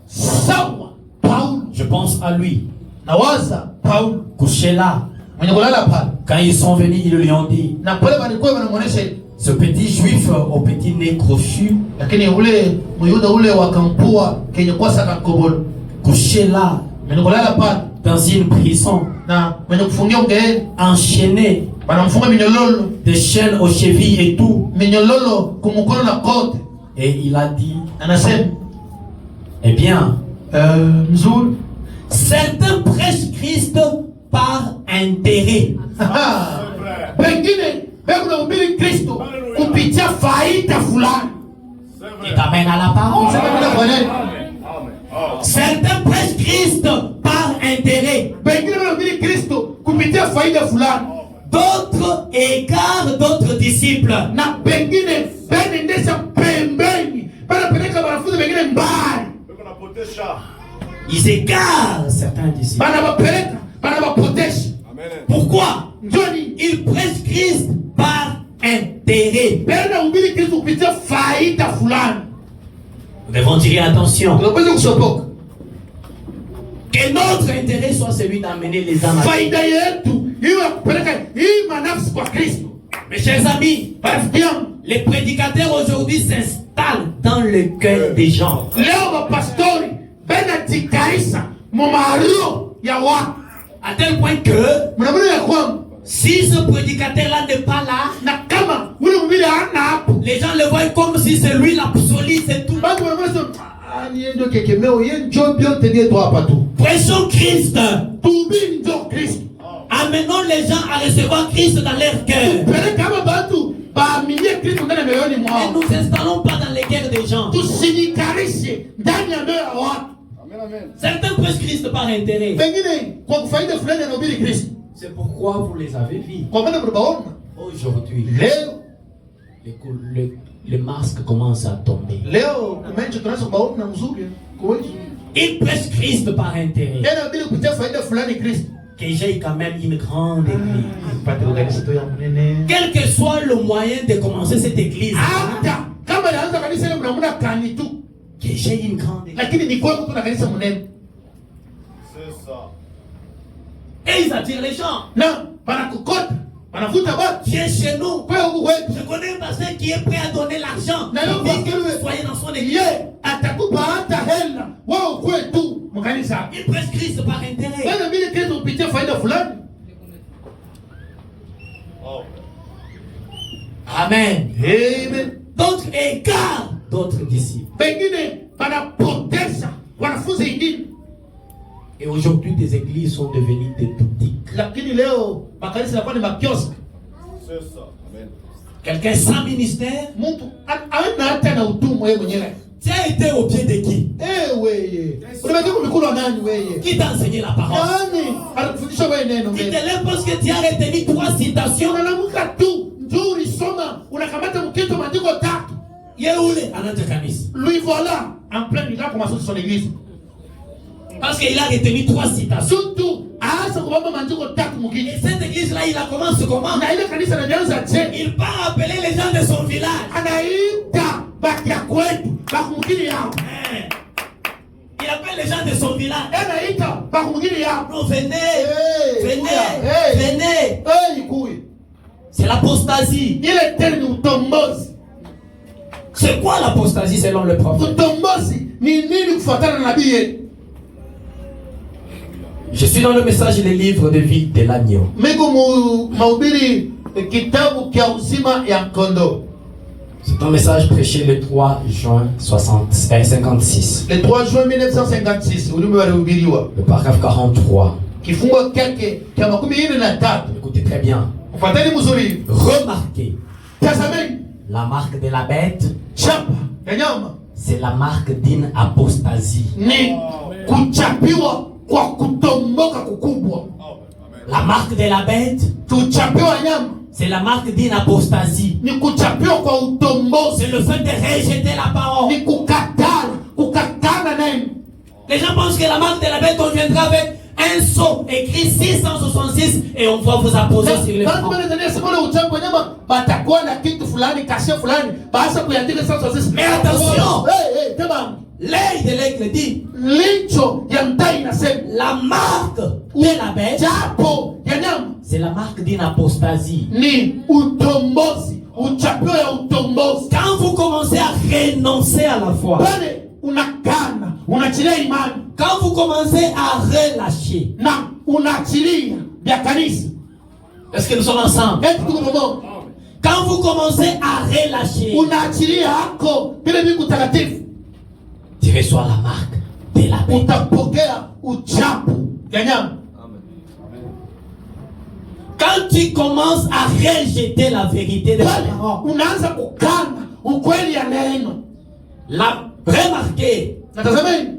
Sawa Paulo, je pense à lui, nawaza Paulo couché là, mwenye kulala pale, quand ils sont venus, ils lui ont dit, na pale walikuwa wanamuonesha, ce petit juif au petit nez crochu, lakini ule Myuda ule wakampua kenye kwa saka kobolo, couché là, mwenye kulala pale dans une prison, na mwenye kufungia ungeeni, enchaîné, wanamfunga minyololo, des chaînes aux chevilles et tout. minyololo kumukono na kote. Et il a dit, Anasema eh bien, mzuri certains prêchent Christ par intérêt. pengine bego na ubiri Kristo kupitia faida fulani. Et t'amène à la parole. Sema bila bwana, Certains prêchent Christ par intérêt. pengine na ubiri Kristo kupitia faida fulani, D'autres égarent d'autres disciples. na pengine banaendesha pembeni, banapeleka wanafunzi wengine mbali, Ils égarent certains disciples. banawapeleka banawapotesha. Pourquoi? Njoni Ils prêchent Christ par intérêt. bena na ubiri Kristo kupitia faida fulani. Nous devons tirer attention. Tunapaswa kusopoka Que notre intérêt soit celui d'amener les âmes à Dieu. faida yetu iwe ya kupeleka hii manafsi kwa Kristo. Mes chers amis, Rafiki yangu, les prédicateurs aujourd'hui s'installent dans le cœur des gens. leo mapastori benajikaisa mumario ya watu, À tel point que mnaona ya kwamba si ce prédicateur-là n'est pas là, na kama ule mhubiri hana hapo, les gens le voient comme si c'est lui l'absolu, c'est tout. bado wanasema ni ndio kekemeo yeye ndio biote vyetu hapa tu. Prêchons Christ. Tuhubiri ndio Kristo, Amenons les gens à recevoir Christ dans leur cœur. peleka kama watu baaminie Kristo ndani ya mioyoni Ne mwao, nous installons pas dans les cœurs des gens. tusinikarishe ndani ya mioyo ya watu. Certains prêchent Christ par intérêt. Pengine kwa kufaida fulani anahubiri Kristo, C'est pourquoi vous les avez vus. kwa maana mnabaona Aujourd'hui, leo le masque commence à tomber. kumenje tunaweza kubaona mzuri kwetu, Ils prêchent Christ par intérêt. tena bila kupitia faida fulani Kristo. Que j'ai quand même une grande église. Pate organisato ya mnene. Quel que soit le moyen de commencer cette église, Hata kama naanza kanisa ile mnamuna kani tu, que j'ai une grande église. lakini ni kwa kuna kanisa mnene. Et ils attirent les gens. Na banakukota, banavuta watu. Viens chez nous. Kwa huko kwetu. Je connais un pasteur qui est prêt à donner l'argent. Na leo Il dit que pasteur vous soyez dans son église. Ye atakupa hata hela wao kwetu mkanisa. Il prêche Christ par intérêt. Bana vile Kristo kupitia faida fulani. Amen. Amen. D'autres égarent d'autres disciples. Pengine banapoteza wanafunzi wengine. Et aujourd'hui, des églises sont devenues des boutiques. Lakini leo makanisa yanakuwa ni makiosk. Quelqu'un sans ministère, Mtu ana hata na utumwa yeye mwenyewe. tu as été au pied de qui? Wewe. Unaweza kumikula nani wewe? Qui t'a enseigné la parole? Nani alikufundisha wewe neno Tu te wewe? lèves parce que tu as retenu 3 citations. Unalamuka tu, nzuri soma, unakamata mkito maandiko 3. Yeule ananja kanisa. Lui voilà, en plein milieu pour massosi son église. Parce qu'il a retenu 3 citations. Surtout, asa kubamba maandiko 3 mkini. Et cette église-là, il a commencé comment? Na ile kanisa anaanza je? Il part appeler les gens de son village. Anaita bakia kwetu bakumukili yao. Il appelle les gens de son village. Anaita bakumukili yao. Non, venez, venez, Hey. venez. Ikuye. C'est l'apostasie. Ile tena ni utombozi. C'est quoi l'apostasie selon le prophète? Utombozi ni nini kufuatana na nabii yetu? Je suis dans le message des livres de vie de l'agneau. Miko mahubiri kitabu kia uzima ya kondoo. C'est un message prêché le 3 juin 56. Le 3 juin 1956 ujumbe walihubiriwa. Le paragraphe 43. Kifungo kyake kia 43. Écoutez très bien. Ufuateni mzuri. Remarquez, Tazameni la marque de la bête, chapa ya nyama c'est la marque d'une apostasie. ni kuchapiwa kwa kutomboka kukubwa. La marque de la bête, Kuchapiwa nyama c'est la marque d'une apostasie. ni kuchapiwa kwa utombozi, C'est le fait de rejeter la parole. ni kukatana neno. Les gens pensent que la marque de la bête, on viendra avec un sceau écrit 666 et on va vous apposer sur le front. Batakuwa na kitu fulani kashe fulani basa kuandika sasa sisi. Mais attention! Hey, tamam. L'œil de l'aigle dit, Licho ya mtai inasema la marque de la bête, japo ya nyama c'est la marque d'une apostasie. ni utombozi, uchapio ya utombozi. Quand vous commencez à renoncer à la foi, Pale unakana, unaachilia imani quand vous commencez à relâcher, na unaachilia vya kanisa. est-ce que nous sommes ensemble? Eti tuko pamoja. Quand vous commencez à relâcher, Unaachilia hako vile vitu takatifu, tu reçois la marque de la bête. utapokea uchapu ya nyama. Quand tu commences à rejeter la vérité de la Pale parole, unaanza kukana ukweli ya neno. remarquez, Natazameni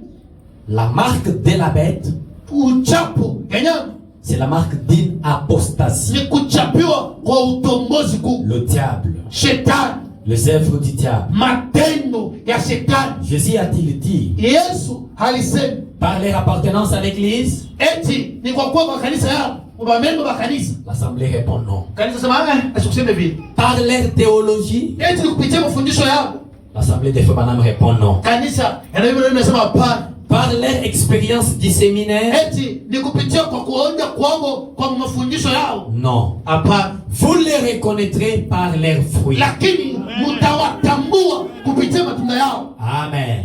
la marque de la bête, uchapu ya nyama c'est la marque d'une apostasie. ni kuchapiwa kwa utombozi kuu. Le diable, Shetani, les œuvres du diable. matendo ya shetani. Jésus a-t-il dit, Yesu alisema par leur appartenance à l'église? eti ni kwa kuwa kwa kanisa yao, ubamendo wa kanisa. L'assemblée répond non. Kanisa sema asikuseme vile. Par leur théologie? Eti ni kupitia mafundisho yao. L'assemblée des Fébanam répond non. Kanisa yanayobeba nasema hapana. Par leur expérience du séminaire? Eti ni kupitia kwa kuonja kwao kwa mafundisho yao. Non. Hapana. Vous les reconnaîtrez par leurs fruits. Lakini mtawatambua kupitia matunda yao. Amen.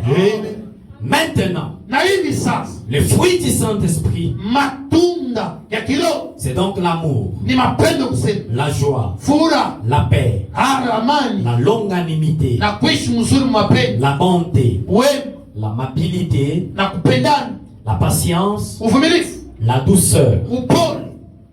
Maintenant, Na hivi sasa le fruit du Saint-Esprit, matunda ya kiroho c'est donc l'amour, ni mapendo, kusema la joie, furaha, la paix, amani la longanimité, na kuishi mzuri, mapendo, la bonté, wema l'amabilité, na kupendana, la patience, uvumilivu, la douceur. upole.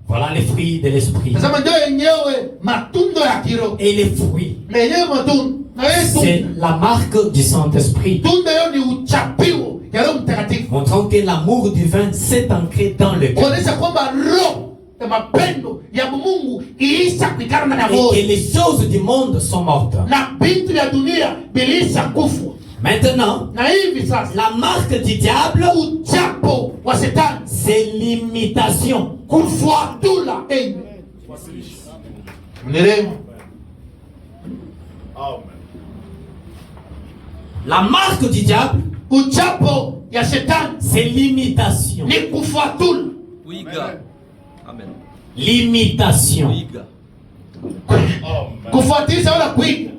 Voilà les fruits de l'esprit. Nasema ndio yenyewe matunda ya kiroho. Et les fruits, Na yenyewe matunda na c'est yetu la marque du Saint-Esprit, tunda hiyo ni uchapio ya Roho Mtakatifu, montrant que l'amour divin s'est ancré dans le cœur kuonesha kwamba roho ya mapendo ya Mungu iisha kuikana ndani ya et que moyo, les choses du monde sont mortes. na vitu vya dunia bilisha kufa. Maintenant, Na hivi sasa la marque du diable, uchapo wa shetani c'est l'imitation. kufuatula. Mnielewa? La marque du diable, Uchapo ya shetani c'est l'imitation. ni kufuatula. Kuiga. Amen. L'imitation. Kuiga. Kufuatilisha wala kuiga.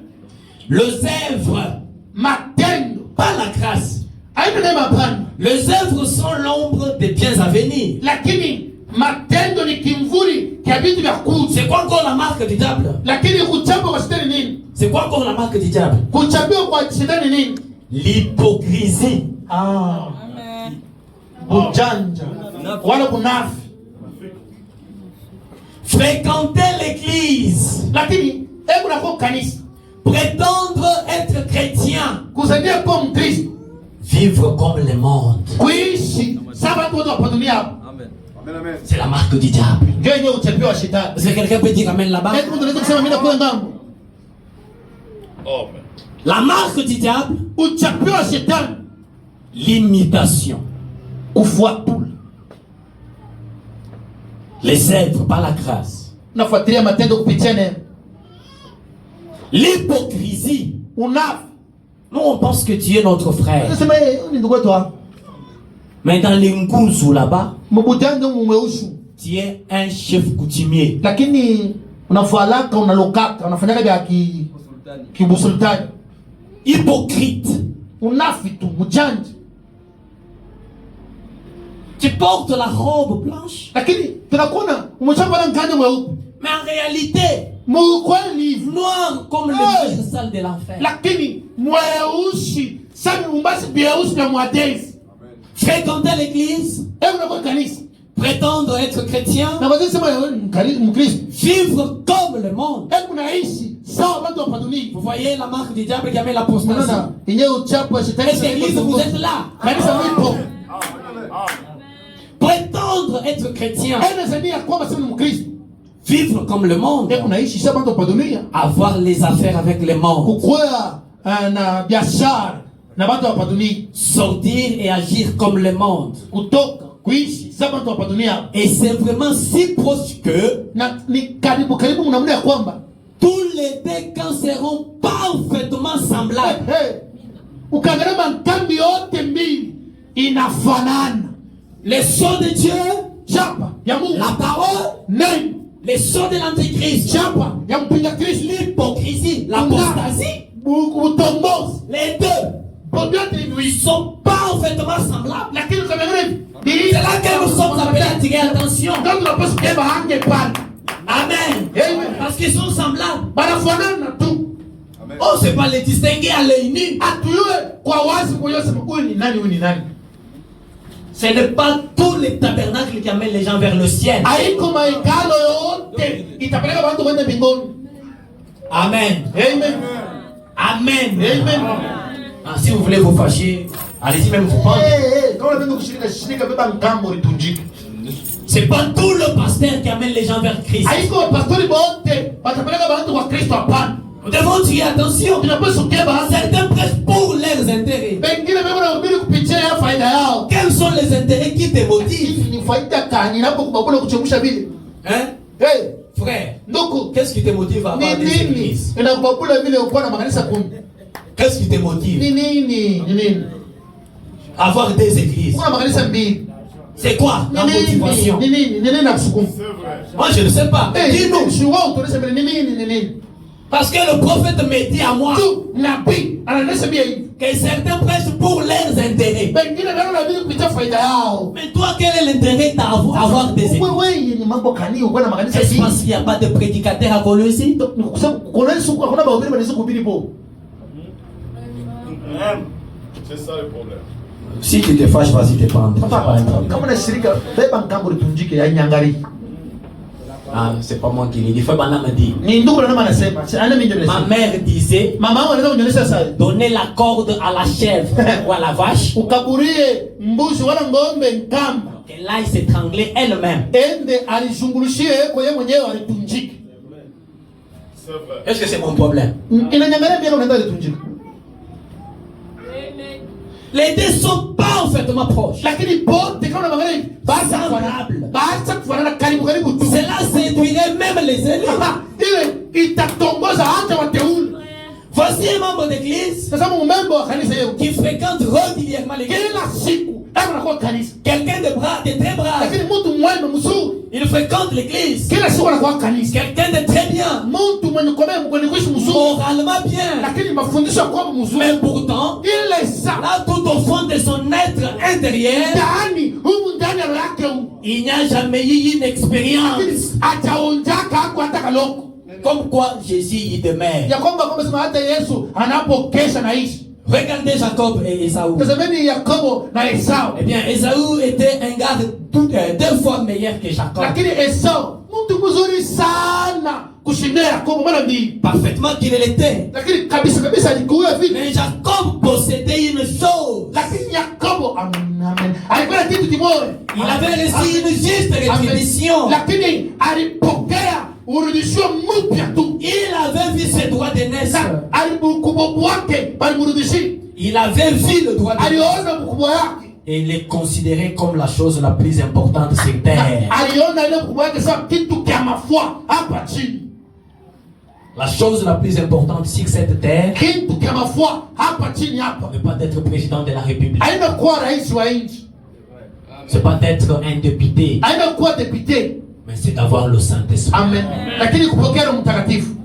Les œuvres, Matendo pas la grâce. haina neema, hapana, Les œuvres sont l'ombre des biens à venir. lakini matendo ni kimvuli kia vitu vya kuja. C'est quoi encore la marque du diable? Lakini kuchapa kwa shetani nini? C'est quoi encore la marque du diable? Kuchapiwa kwa shetani nini? L'hypocrisie. Ujanja wala kunafi. Fréquenter l'église. Lakini hebu nako kanisa Prétendre être chrétien. kusaidia kuwa Mkristo, Vivre comme le monde. kuishi sawa watu wote wa dunia hapa, Amen. C'est la marque du diable. ndio yenyewe uchapiwa wa shetani. Est-ce que quelqu'un peut dire amen là-bas? Hebu mtu anaweza kusema mimi nakuwa ngambo. La marque du diable, Uchapiwa wa shetani l'imitation. kufuatula. Les œuvres par la grâce. Nafuatilia matendo kupitia neno. L'hypocrisie, Unafi Nous, on pense que tu es notre frère. Sema ni ndugu toi. Mais dans les Ngunzu là-bas, Mbudando mumeusu. tu es un chef coutumier. Lakini unafualaka unalokaka unafanyaka vya kibusultani. Hypocrite. Unafi tu mjanja. Tu portes la robe blanche. Lakini tunakuona umeshavala ngano mweupe. Mais en réalité, Mukweli noir comme le mur sale de l'enfer. lakini mweusi sami umbasi bieusi na mwadezi. Fréquenter l'église, Hebu unakuwa kanisa. prétendre être chrétien, Na wazee sema Mkristo. vivre comme le monde. Hebu unaishi sawa watu wa dunia. Vous voyez la marque du diable qui amène l'apostasie. Unaona yenyewe uchapo wa shetani. Est-ce que l'église, vous êtes là? Kanisa mwipo. Prétendre être chrétien, Zania kwamba sema Mkristo. vivre comme le monde, Hebu unaishi sawa watu wa dunia. avoir les affaires avec le monde, Kukwea na biashara na watu wa dunia. sortir et agir comme le monde. Kutoka kuishi sawa watu wa dunia. Et c'est vraiment si proche que Na ni karibu mnamna ya kwamba tous les décans seront parfaitement semblables. ukaangalia makambi yote mbili inafanana. Les sceaux de Dieu, Chapa ya Mungu, la parole, neno, les sceaux de l'antéchrist, chapa ya mpinga Kristo, l'hypocrisie, l'apostasie, utombozi. les deux, Vyote hivi ils sont parfaitement semblables. lakini ukaangalia C'est là que nous sommes appelés à tirer attention. ndio tunapaswa kubeba hange pale. Amen. Amen. Parce qu'ils sont semblables. Banafanana tu. On ne sait pas les distinguer à l'œil nu. Atuyue kwa wazi kwa yote huyu ni nani, huyu ni nani. Ce n'est pas tous les tabernacles qui amènent les gens vers le ciel. Haiko maikalo yote itapeleka watu kwenda mbinguni. Amen. Amen. Amen. Amen. Ah, si vous voulez vous fâcher, allez-y même vous pendre. Kama unapenda kushirika beba ngambo litunjike. C'est pas tout le pasteur qui amène les gens vers Christ. Haiko pastori bote watapeleka watu kwa Kristo, hapana. Nous devons tirer attention. Tunapaswa kubeba Certains prêchent pour leurs intérêts. wengine bebo na ubiri kupitia ya faida yao. Quels sont les intérêts qui te motivent? Ni faida gani napo kubabula kuchemsha vile? Hein? Hey, Frère, ndugu, qu'est-ce qui te motive à avoir ni des nini églises? inakubabula vile uko na makanisa 10? Qu'est-ce qui te motive Ni nini? à avoir des églises? Kuna makanisa 2. C'est quoi la motivation? Ni nini nakusukuma? Moi, je ne sais pas. Dis-nous. Si wao tunaisha vile ni nini? Parce que le prophète me dit à moi Tu nabii ananisha bia hivi. que certains prêchent pour leurs intérêts. Wengine ndio wanabidi kupitia faida yao. Mais toi, quel est l'intérêt d'avoir des églises? Wewe ni mambo kani uko na makanisa Est-ce 10? parce qu'il n'y a pas de prédicateur à Colosie? Kuna siku hakuna mahubiri bali siku mbili po. C'est ça le problème. Si tu te fâches, vas-y te prendre. C'est pas un problème. Kama unashirika beba ngambo litunjike ya nyangari. Ah, c'est pas moi qui l'ai dit. Frère Bana me dit. Ni ndugu na mama anasema, ana mimi ndio Ma nasema. mère disait, Mama wangu anaweza kunyonyesha sasa. donnez la corde à la chèvre ou à la vache, Ukaburie mbuzi wala ng'ombe nkamba. qu'elle aille s'étrangler elle-même. Ende alizungurushie kwa yeye mwenyewe alitunjike. C'est vrai. Est-ce que c'est mon problème? Inanyangalia bila unaenda alitunjike. Les deux sont parfaitement proches. Lakini pote kama unaangalia Semblables. baacha kufanana karibu tu. Cela séduirait même les élus. Ile itatongoza hata wateule. Voici un membre d'église Sasa mumembo wa kanisa yao qui fréquente régulièrement l'église. kila siku anakuwa kanisa. Quelqu'un de brave, de très brave. Lakini mtu mwema mzuri Il fréquente l'église. kila siku anakuwa kanisa. Quelqu'un de très bien. Mtu mwenye komea mkoni kuishi mzuri. Moralement bien. Lakini mafundisho kwa mzuri. Mais pourtant, Ile saa là tout au fond de son être intérieur, ndani humu ndani ya roho yake il n'y a jamais eu une expérience. ataonjaka hapo hata kaloko. Comme quoi Jésus y demeure. Ya kwamba kama sema hata Yesu anapokesha naishi. Regardez Jacob et Esaü. Tazameni Yakobo na Esau. Eh bien, Esaü était un gars deux fois meilleur que Jacob. Lakini Esau mtu mzuri sana kushinda Yakobo mara mbili. Parfaitement qu'il l'était. Lakini kabisa alikuwa vile. Mais Jacob possédait une chose. Lakini Yakobo amen. Alikuwa na kitu kimoja. Il avait reçu une juste rétribution. Lakini alipokea urudisho mpya tu. Il avait vu ses droits d'aînesse. Alibukubwa wake balimrudishia. Il avait vu le droit d'aînesse. Aliona mkubwa wake. Et il les considérait comme la chose la plus importante sur terre. Aliona ile mkubwa wake sawa kitu kia mafua hapa chini. La chose la plus importante ici que cette terre, kitu cha mafua hapa chini hapa, n'est pas d'être président de la République. haina kuwa rais wa nchi, C'est pas d'être un député, haina kuwa depute. mais c'est d'avoir le Saint-Esprit. Amen. Lakini kupokea Roho Mtakatifu.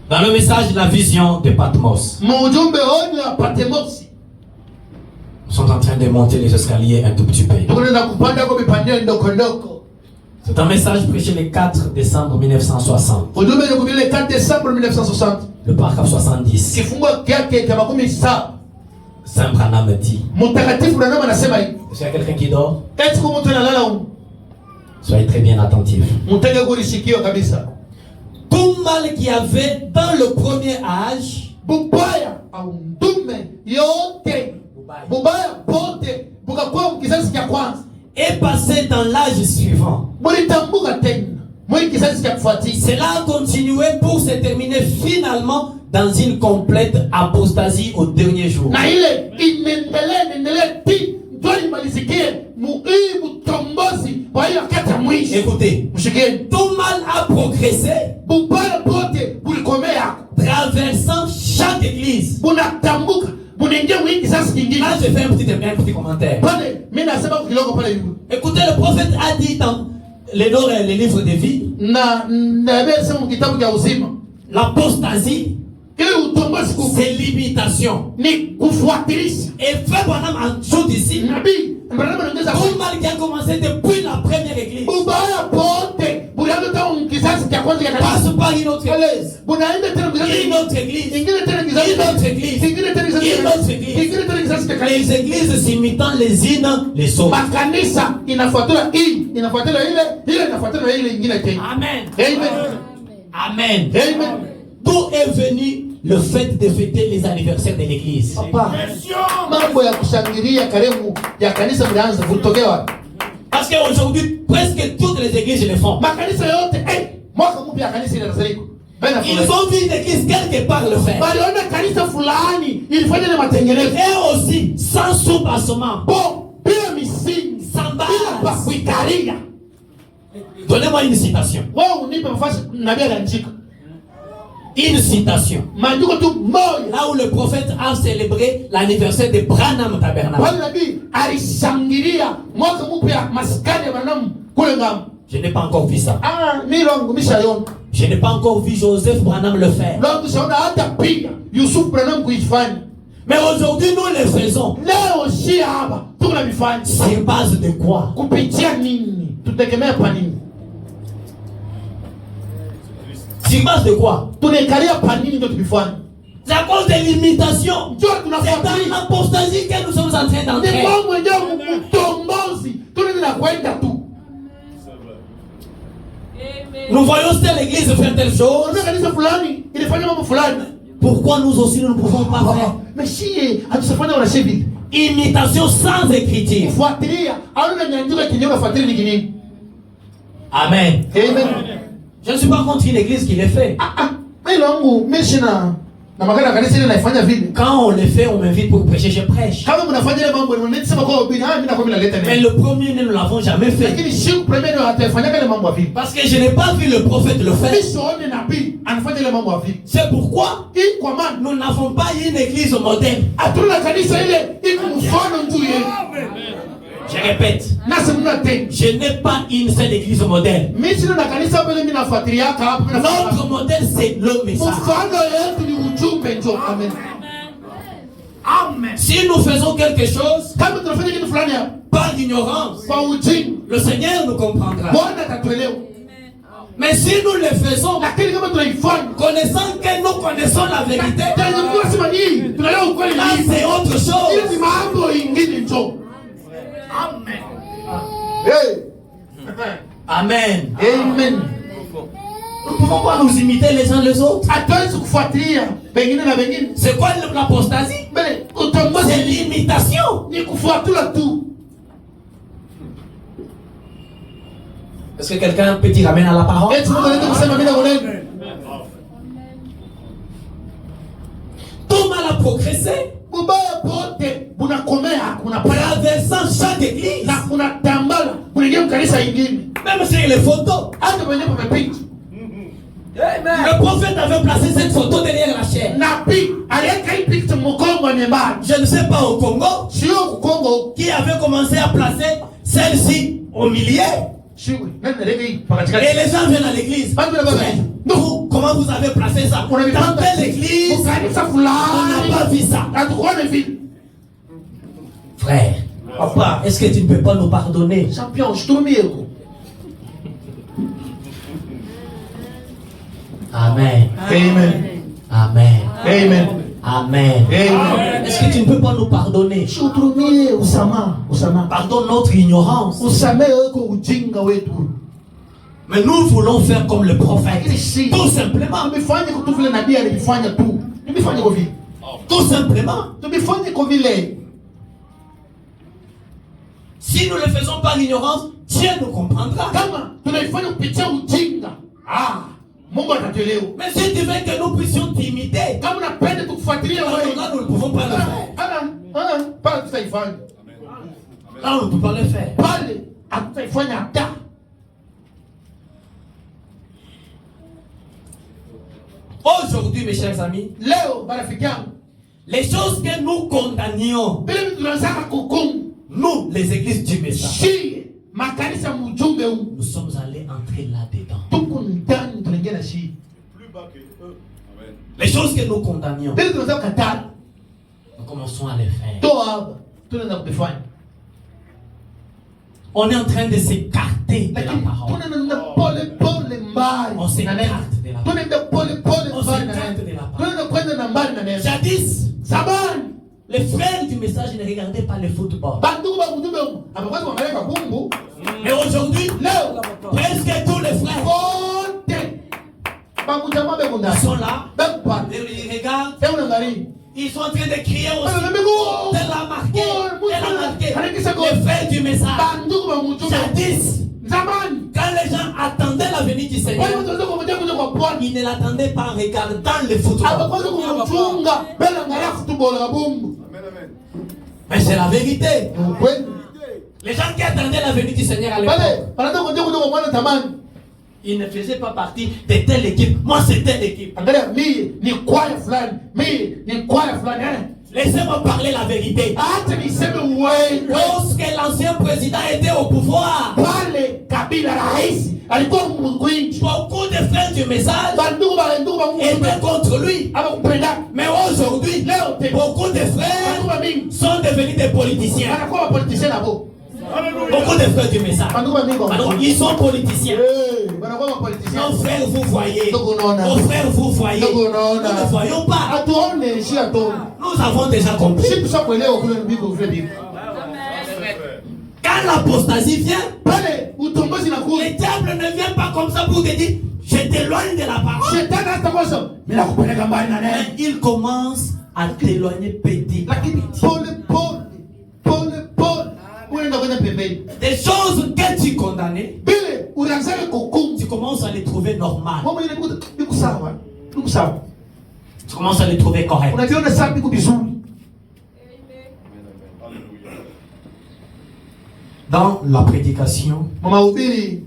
Dans le message de la vision de Patmos, Mujumbe onyo ya Patmos. nous sommes en train de monter les escaliers un tout petit peu. Tunaenda kupanda kwa mipandio ndoko ndoko. C'est un message prêché le 4 décembre 1960, Ujumbe ni kuhubiri le 4 décembre 1960. le paragraphe 70. Kifungo kyake cha 17. Saint Branham dit, Mtakatifu Branham anasema hivi. est-ce qu'il y a quelqu'un qui dort? Eti kama mtu analala huko, Soyez très bien attentifs. mtege kulisikio kabisa. Tout mal qu'il y avait dans le premier âge, Bubaya au ndume yote. Bubaya pote bukakuwa kizazi cha kwanza. est passé dans l'âge suivant. Mulitambuka tena. Mwi kizazi cha kufuatia. Cela a continué pour se terminer finalement dans une complète apostasie au dernier jour. Na ile inendelee ti ndio imalizikie muii butombozi kwa hiyo wakati ya mwisho. Écoutez, Mshikeni. tout mal a progressé, Bubaya pote bulikomea. traversant chaque église. Bunatambuka. Bunaingia mwi kizazi kingine. Là, je fais un petit commentaire. Pale mimi nasema kidogo pale hivi. Écoutez, le prophète a dit dans les livres de vie, Na sema kitabu cha uzima. l'apostasie, Ile utombozi c'est l'imitation. ni kufuatilisha. Et Frère Branham ajoute ici, Nabii Branham anaongeza tout mal qui a commencé depuis la première église ubaya pote bulianza tangu kizazi cha kwanza cha passe kanisa. par une autre église, Bunaenda tena kizazi une autre église, ingine tena kizazi une autre église, ingine tena kizazi une autre église. ingine tena kizazi cha Les kanisa. églises s'imitant les unes les autres. Makanisa inafuatilia hii, inafuatilia ile inafuatilia ile ingine tena. Amen. Amen. Amen. Amen. D'où est venu le fait de fêter les anniversaires de l'église? Papa. Mambo ya kushangilia karimu ya kanisa mlianza kutokea wapi? Parce qu'aujourd'hui, presque toutes les églises le font. Makanisa yote mwaka mpya ya kanisa inazalika. Ils ont vu une église quelque part le faire. Waliona kanisa fulani ilifanya na matengenezo. Et aussi, sans soubassement, Bon, bila misingi, sans bila pa base. kuikalia. Donnez-moi une citation. Wewe unipe nafasi nabii anaandika. Une citation. Maandiko tu moja. Là où le prophète a célébré l'anniversaire de Branham Tabernacle. Wale nabii alishangilia mwaka mpya maskani ya Branham kule ngamo. Je n'ai pas encore vu ça. Mimi longo mishaiona. Je n'ai pas encore vu Joseph Branham le faire. Longo shaona hata pia Yusuf Branham kuifanya. Mais aujourd'hui, nous le faisons. Leo si hapa tunavifanya. Sur base de quoi? Kupitia nini? Tutegemea pa nini? Sur base de quoi? Tunaikalia pa nini ndio tuvifanye? C'est à cause de l'imitation. Ndio C'est tunafuatilia. dans l'apostasie que nous sommes en train Ni d'entrer. Mungu ndio mtombozi. Tunaenda kwenda tu. Nous voyons telle église faire telle chose. Unaona kanisa fulani ilifanya mambo fulani. Pourquoi nous aussi nous ne pouvons pas faire? Mais si hatusafanya wala shibi. Imitation sans écriture. Fuatilia. Hauna nyandiko kinyonga fuatilia ni kinini? Amen. Amen. Je ne suis pas contre une église qui le fait. Mimi langu mishina na magana kanisa ile naifanya vile. Quand on le fait, on m'invite pour prêcher, je prêche. Kama mnafanya ile mambo mnasema kwa ubini, mimi nakwambia naleta Mais nini? le premier, nous ne l'avons jamais fait. Lakini siku premier ndio atafanya kile mambo vile. Parce que je n'ai pas vu le prophète le faire. Mimi sione nabii anafanya ile mambo vile. C'est pourquoi Hii kwa maana nous n'avons pas une église moderne. hatuna kanisa ile iko mfano nzuri yenu. Je répète, Nasi mna tena. je n'ai pas une seule église moderne. Mimi sina na kanisa pale mimi nafuatilia hapa mimi nafuatilia. Notre modèle, c'est le message. Mfano yetu ni ujumbe ndio. Amen. Amen. Si nous faisons quelque chose Kama tunafanya kitu fulani hapa par ignorance, kwa ujinga, le Seigneur nous comprendra. Bwana atatuelewa. Mais si nous le faisons, Lakini kama tunaifanya connaissant que nous connaissons la vérité, tunajua sema nini? Tunaelewa ukweli là ni c'est autre ile chose. ni mambo ingine ndio. Amen. Hey. Amen. Amen. Nous ne pouvons pas nous imiter les uns les autres. Hatuwezi kufuatilia pengine na pengine. C'est quoi l'apostasie? Mbele utongozi C'est l'imitation. ni kufuatula tu. Est-ce que quelqu'un peut dire amen à la parole? Eti Mungu anataka kusema mimi na wewe. Tout mal a progressé, Ubaya pote bunakomea, bunapaya traversant chaque église, na bunatambala, bunaingia kanisa ingine. même sur les photos. Hata kwenye picha. Le prophète avait placé cette photo derrière la chair. nabii aliweka hii picha mgongo wa nyembani. Je ne sais pas au Congo Sio Kongo, qui avait commencé à placer celle-ci au milieu. sio nani naleka hii mpaka Et katikati. les gens viennent à l'église. Vous, comment vous avez placé ça? Dans telle église, Kanisa on n'a fulani pas vu ça. hatukuona vile. Frère, papa, est-ce que tu ne peux pas nous pardonner? Champion, usitumie huko. Amen. Amen. Amen. Amen. Amen. Amen. Est-ce que tu ne peux pas nous pardonner? Usitumie usama. Pardonne notre ignorance. Usamehe huko ujinga wetu. Mais nous voulons faire comme le prophète. Lakini si Tout simplement. tumefanya tu vile nabii alifanya tu. Tumefanya kwa vile. Tout simplement. Tumefanya kwa vile. Si nous le faisons par ignorance, Dieu nous comprendra. Kama tunaifanya kupitia ujinga, Mungu atatuelewa. Mais si tu veux que nous puissions t'imiter, Kama unapenda tukufuatilia wewe, là nous ne pouvons pas le faire. pale tutaifanya. Là on ne peut pas le faire. Pale hatutaifanya hata. Aujourd'hui, mes chers amis, Leo marafiki yangu, les choses que nous condamnions, vile vitu tunataka kuhukumu, nous, les églises du message, shie makanisa mjumbe huu, nous sommes allés entrer là-dedans. tuko ndani tunaingia na shie. Plus bas que eux. Amen. Les choses que nous condamnions, Vile tunataka kukatala, nous commençons à les faire. toa hapa, tunaanza kufanya. On est en train de s'écarter de la Lakini parole. tunaenda pole pole mbali. On s'écarte de la parole. Tunaenda pole pole On mbali na s'écarte de neno. la parole. Tunaenda kwenda na mbali na neno. Jadis, Zamani les frères du message ne regardaient pas le football. bandugu ba mjumbe huu amekwaza kuangalia kabumbu. Mais aujourd'hui, Leo presque tous les frères wote bakujama be kunda ils sont là, bekpa ils regardent, leo unaangalia ils sont en train de crier aussi. bana mbigo Elle a marqué, elle a marqué. Les frères du message. bandugu ba mjumbe Jadis, zamani quand les gens attendaient la venue du Seigneur, wale watu wako kuja kwa Bwana ils ne l'attendaient pas en regardant le football. abakwaza kumchunga bela angalia football kabumbu. Amen, amen. Mais c'est la vérité. Kweli Les gens qui attendaient la venue du Seigneur à l'époque, pale wanataka kuja kwa Bwana tamani. ils ne faisaient pas partie de telle équipe. Moi, c'est telle équipe. Angalia mimi ni kwaya fulani, mimi ni kwaya fulani Laissez-moi parler la vérité. Acha niseme wewe. Lorsque l'ancien président était au pouvoir, Pale Kabila rais alikuwa mwingi. beaucoup de frères du message Bandugu ba Mungu étaient contre lui. abakupenda. Mais aujourd'hui, beaucoup de frères Bandugu ba mingi sont devenus des politiciens. wanakuwa politiciens nabo. Beaucoup de frères du message. Bandugu ba mingi Alors, ils sont politiciens. wanakuwa politiciens. Nos frères, vous voyez. Ndugu unaona. Nos frères, vous voyez. Ndugu Nous unaona. ne voyons pas. Atuone shi atuone. Nous avons déjà compris. Si tu kuelewa kule mbiko vile bibi. Quand l'apostasie vient, Pale utongozi na le kule. diable ne vient pas comme ça pour te dire je t'éloigne de la parole. Shetani hata kwa sababu mimi nakupeleka mbali na neno. Mais il commence à t'éloigner petit. Lakini pole unaenda kwenye pembeni. Des choses que tu condamnais, Bile unaanza kukumu. tu commences à les trouver normales. Mama ile biku sawa. Biku sawa. Tu commences à les trouver correctes. Unaviona sawa biku vizuri. Dans la prédication, Mama ubiri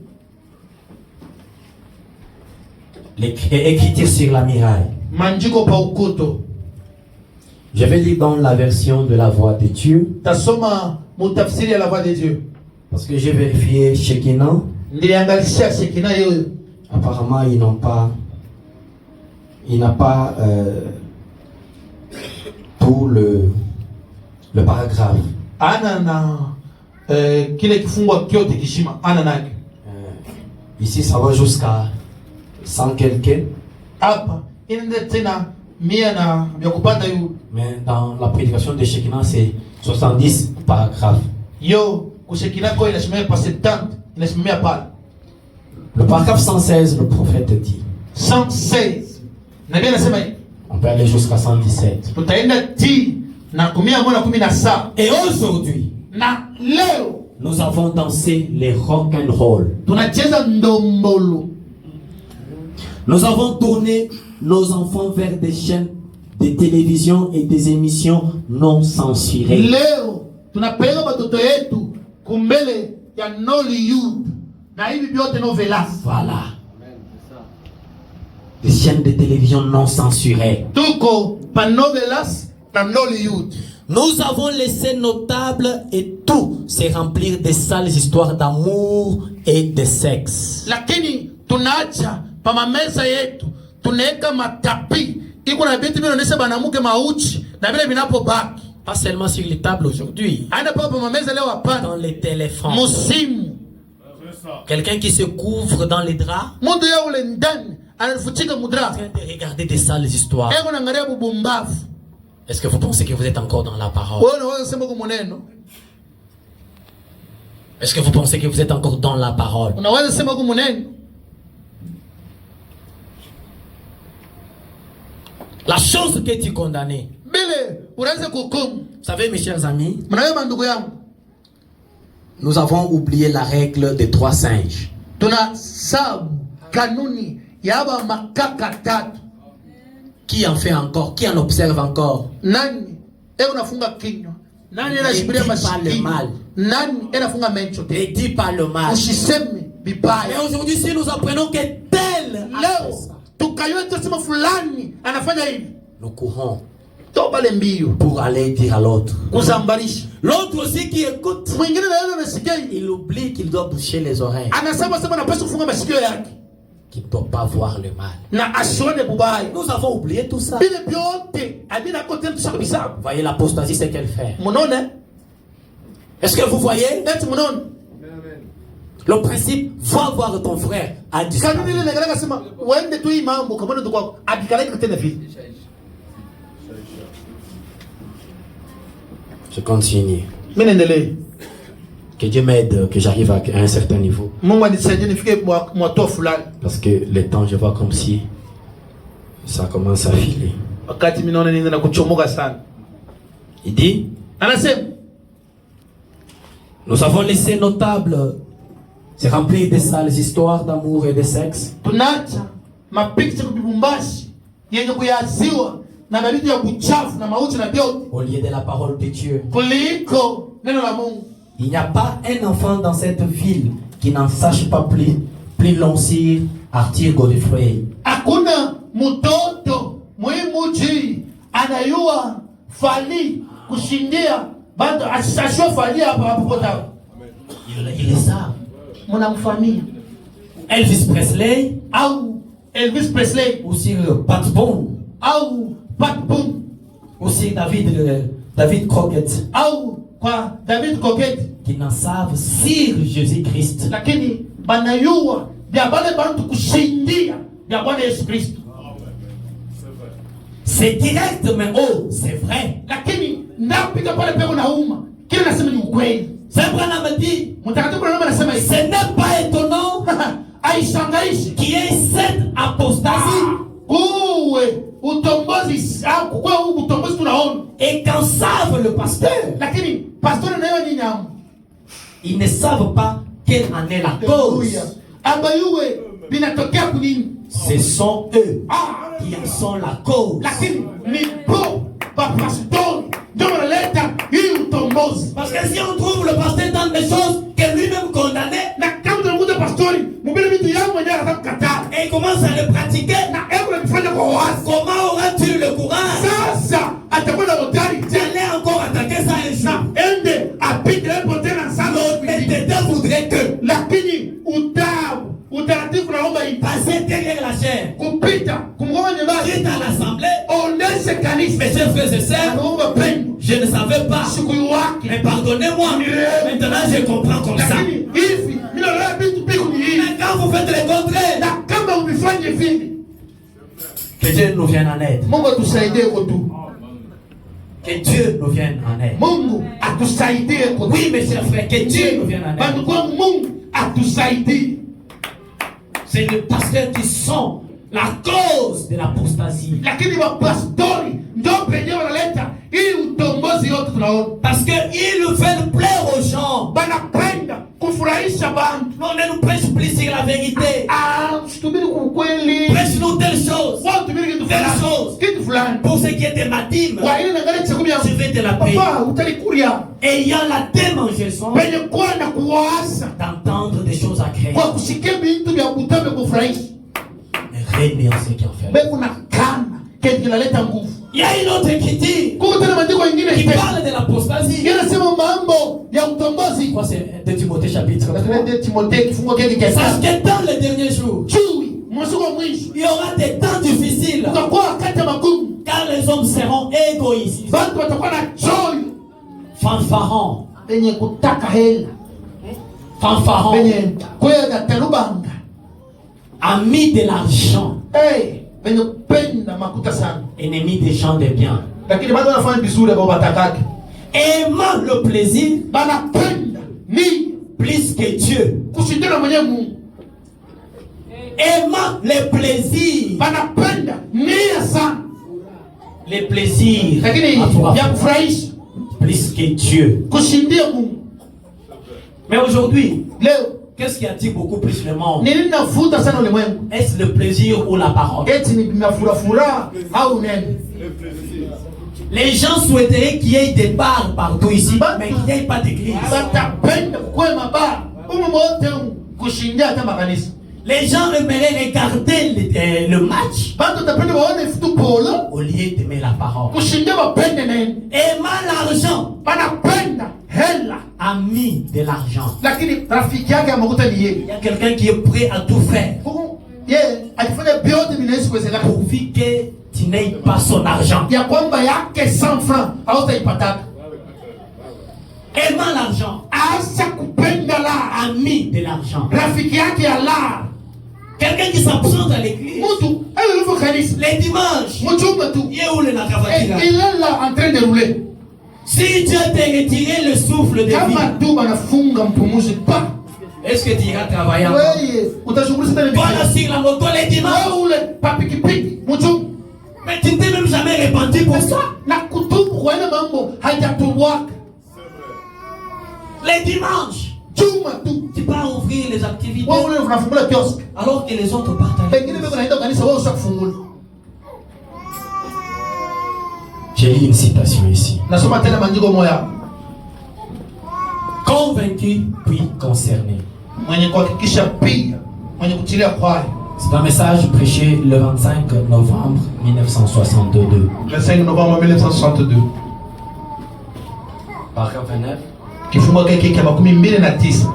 écriture sur la muraille. manjiko pa ukuto. Je vais lire dans la version de la voix de Dieu, Tasoma mutafsiri ya la voix de Dieu. parce que j'ai vérifié chez Kenan. Niliangalisha Shekina yoyo. Apparemment, il n'a pas tout le paragraphe. Ana na kile kifungwa kyote kishima ana nake. Ici, ça va jusqu'à 100 quelques. Hapa inaenda tena mia na vya kupata yu. Mais dans la prédication de Shekinah, c'est 70 paragraphes. Yo kushekina kwa inasimamia pa 70 inasimamia pale. Le paragraphe 116, le prophète dit. 116. Nabii anasema hivi. On peut aller jusqu'à 117. Tutaenda ti na 117. Et aujourd'hui, Na leo Nous avons dansé les rock'n'roll. tunacheza ndombolo. Nous avons tourné nos enfants vers des chaînes de télévision et des émissions non censurées. Leo tunapeleka watoto yetu kumbele ya Nollywood na hivi vyote novelas. Voilà. des chaînes de télévision non censurées. tuko pa novelas na Nollywood. Nous avons laissé nos tables et tout se remplir de sales histoires d'amour et de sexe. Lakini tunaacha pa mameza yetu tunaweka matapi iko na vitu vinaonyesha banamuke mauchi na vile vinapobaki. Pas seulement sur les tables aujourd'hui, Aina pa mameza leo hapana. dans les téléphones. Musimu. Quelqu'un qui se couvre dans les draps, Mundu ya ule ndani anafuchika en mudra. train de regarder des sales histoires. Ego naangalia bubumbavu. Est-ce que vous pensez que vous êtes encore dans la parole? Wewe unaweza sema kwa maneno. Est-ce que vous pensez que vous êtes encore dans la parole? Unaweza sema kwa maneno. La chose que tu condamnes. Bile unaweza kuhukumu. Vous savez, mes chers amis, Mnawe ndugu yangu. nous avons oublié la règle des 3 singes. Tuna sabu kanuni ya aba makaka tatu. Qui en fait encore? Qui en observe encore? Nani unafunga kinywa? Nani anashikilia Ne dis pas le masikio? mal. Nani anafunga macho? Ne dis pas le mal. Usiseme Mais vibaya. aujourd'hui, si nous apprenons que tel a fait Leo ça, tukayua tusema fulani anafanya hivi. nous courons Toba le mbio pour aller dire à l'autre. kuzambarisha. L'autre aussi qui écoute, Mwingine na yeye anasikia hivi. il oublie qu'il doit boucher les oreilles, Anasema sema anapaswa kufunga masikio yake qu'il ne doit pas voir le mal. na asione bubaya. Nous avons oublié tout ça. Bile vyote adina kote tusaka bisa. Vous voyez l'apostasie, c'est qu'elle fait. Munaona? Est-ce que vous voyez Eti munaona? le principe? Va voir ton frère à Kanuni disparu. ile nagalaka sema uende tu hii mambo kama ndio kwako adikaleke tena vile. Je continue. Mimi naendelee. Que Dieu m'aide, que j'arrive à un certain niveau. Mungu anisaidie nifike mwato fulani. Parce que le temps, je vois comme si ça commence à filer. Wakati mimi naona nini na kuchomoka sana. Il dit, Anasema nous avons laissé nos tables se remplir de sales histoires d'amour et de sexe. tunaacha mapikcha kubibumbashi yenye kuyaziwa na mabitu ya buchafu na mauti na vyote Au lieu de la parole de Dieu. kuliko neno la Mungu. Il n'y a pas un enfant dans cette ville qui n'en sache pas plus lancir Arthur Godefroy. Hakuna mtoto muhimuji anayua fali kushindia bado asashwa fali hapa pota. Il est ça. Mnamfamia Elvis Presley au Elvis Presley ou sur Pat Boone au Pat Boone ou sur David Crockett au kwa David Crockett, qui n'en savent sur Jésus-Christ. lakini banayua bya bale bantu kushindia bya Bwana Yesu Kristo. C'est direct, mais oh, c'est vrai. Lakini ndapika pale peko na uma kile nasema ni ukweli. Saint Branham me dit, Mtakatifu Branham anasema hivi, ce n'est pas étonnant aishangaishi qu'il y ait cette apostasie uwe utombozi au kwa utombozi tunaona, et qu'en savent le pasteur. lakini pastor nayo ni nyamu Ils ne savent pas quelle en est la cause. ambayuwe binatokea kunini. Ce sont eux qui en sont la cause. Lakini ni po pa pastor ndio wanaleta hii utombozi. Parce que si on trouve le pasteur dans des choses que lui-même condamnait, Na kama tunakuta pastori mbele vitu yangu mwenyewe anataka et il commence à le pratiquer, na hebu nifanye kwa wazi. comment auras-tu le courage Sasa atakuwa na utari d'aller encore attaquer ça un jour? ende apige hapo tena sana Mais Tété voudrait que lakini utaratibu naomba passer derrière la chair, kupita kumgoma nyumbani quitte à l'assemblée. oneshe kanisa Mes chers frères et sœurs, anaomba pendo je ne savais pas. siku yake. Mais pardonnez-moi, maintenant je comprends comme ça. Lakini hivi mimi naona vitu piko ni hivi, Mais quand vous faites le contraire, na kama umefanya hivi, que Dieu nous vienne en aide. Mungu atusaidie kwa tu. Que Dieu nous vienne en aide. Mungu atusaidie kwa tu. Oui, mes chers frères, que Dieu nous vienne en aide. Bantu kwa Mungu atusaidie. C'est les pasteurs qui sont la cause de l'apostasie. Lakini mapastori ndio penye wanaleta hii utombozi yote tunaona. Parce qu'ils veulent plaire aux gens. Banapenda kufurahisha bantu. Non, ne nous prêche plus sur la vérité. Subiri kwa ukweli. Prêche-nous telle chose. Wao tubiri kitu Telle fulani. chose. Kitu fulani. Pour ce qui est de ma dîme, Kwa ile naangalia chakula yangu. je vais te la payer. Papa, utalikulia. Ayant la démangeaison Penye kwa na kuwaasa. d'entendre des choses agréables. Kwa kusikia vitu vya kutaka kufurahisha. Mais remercie autre qui en fait. be kuna kana kenye kinaleta nguvu. Il y a une autre écriture Kuna tena maandiko mengine qui parle de l'apostasie. yanasema mambo ya utongozi. Quoi, c'est 2 Timothée chapitre 3. Lakini Timotheo kifungo kile Parce kesa. que dans les derniers jours, Chui, mwisho wa mwisho. il y aura des temps difficiles Kutakuwa wakati magumu. car les hommes seront égoïstes, Watu watakuwa na joy. fanfarons, Benye kutaka hela. fanfarons, Benye kwenda terubanga. amis de l'argent, Benye kupenda makuta sana. ennemis des gens de bien, Lakini bado wanafanya vizuri ambao watakaki. aimant le plaisir Banapenda ni plus que Dieu, kushindana mwenyewe Mungu. aimant les plaisirs, Banapenda nia sana. les plaisirs Lakini ya kufurahisha plus que Dieu. kushindia Mungu. Mais aujourd'hui, Leo qu'est-ce qui attire beaucoup plus le monde? nini nafuta sana ulimwengu? Est-ce le plaisir ou la parole? Eti ni mafurafura au neno? Les gens souhaiteraient qu'il y ait des bars partout ici, mais qu'il n'y ait pas d'église. Batapenda kuwe mabara umu mote kushindia hata makanisa. Les gens aimeraient regarder le match Batu tapenda waone football au lieu d'aimer la parole. kushindia bapende neno. Aimant l'argent, Banapenda hela ami de l'argent. lakini rafiki yake amakuta ni yeye. Il y a quelqu'un qui est prêt à tout faire Yeye akifanya vyote vinaweza kuwezekana pourvu que tu n'aies pas son argent. ya kwamba yake 100 francs hautaipataka. Aimant l'argent, Acha kupenda la ami de l'argent. rafiki yake ya la Quelqu'un qui s'absente à l'église mtu alivyo kanisa les dimanches. mchumba tu Il est où le nakavatira? il est là en train de rouler. Si Dieu t'a retiré le souffle de vie, Kama tu banafunga mpumuzi pa est-ce que tu iras travailler encore? wewe utashughulisha tena Voilà bibi. sur la moto les dimanches. Wewe ule pa pikipiki mchumba Mais tu ne t'es même jamais repenti pour ça. na kutubu kwa ile mambo haijatubwaka. Les dimanches, Chuma tu tu pars ouvrir les activités wewe ule unafungula kiosk. alors que les autres partent à l'église. Pengine wewe unaenda kanisa wewe ushakufungula. J'ai lu une citation ici. Nasoma tena maandiko moja. Convaincu puis concerné. Mwenye kuhakikisha pia mwenye kutilia kwayo. C'est un message prêché le 25 novembre 1962. Le 5 novembre 1962. Paragraphe 29. Kifungo kile cha 29.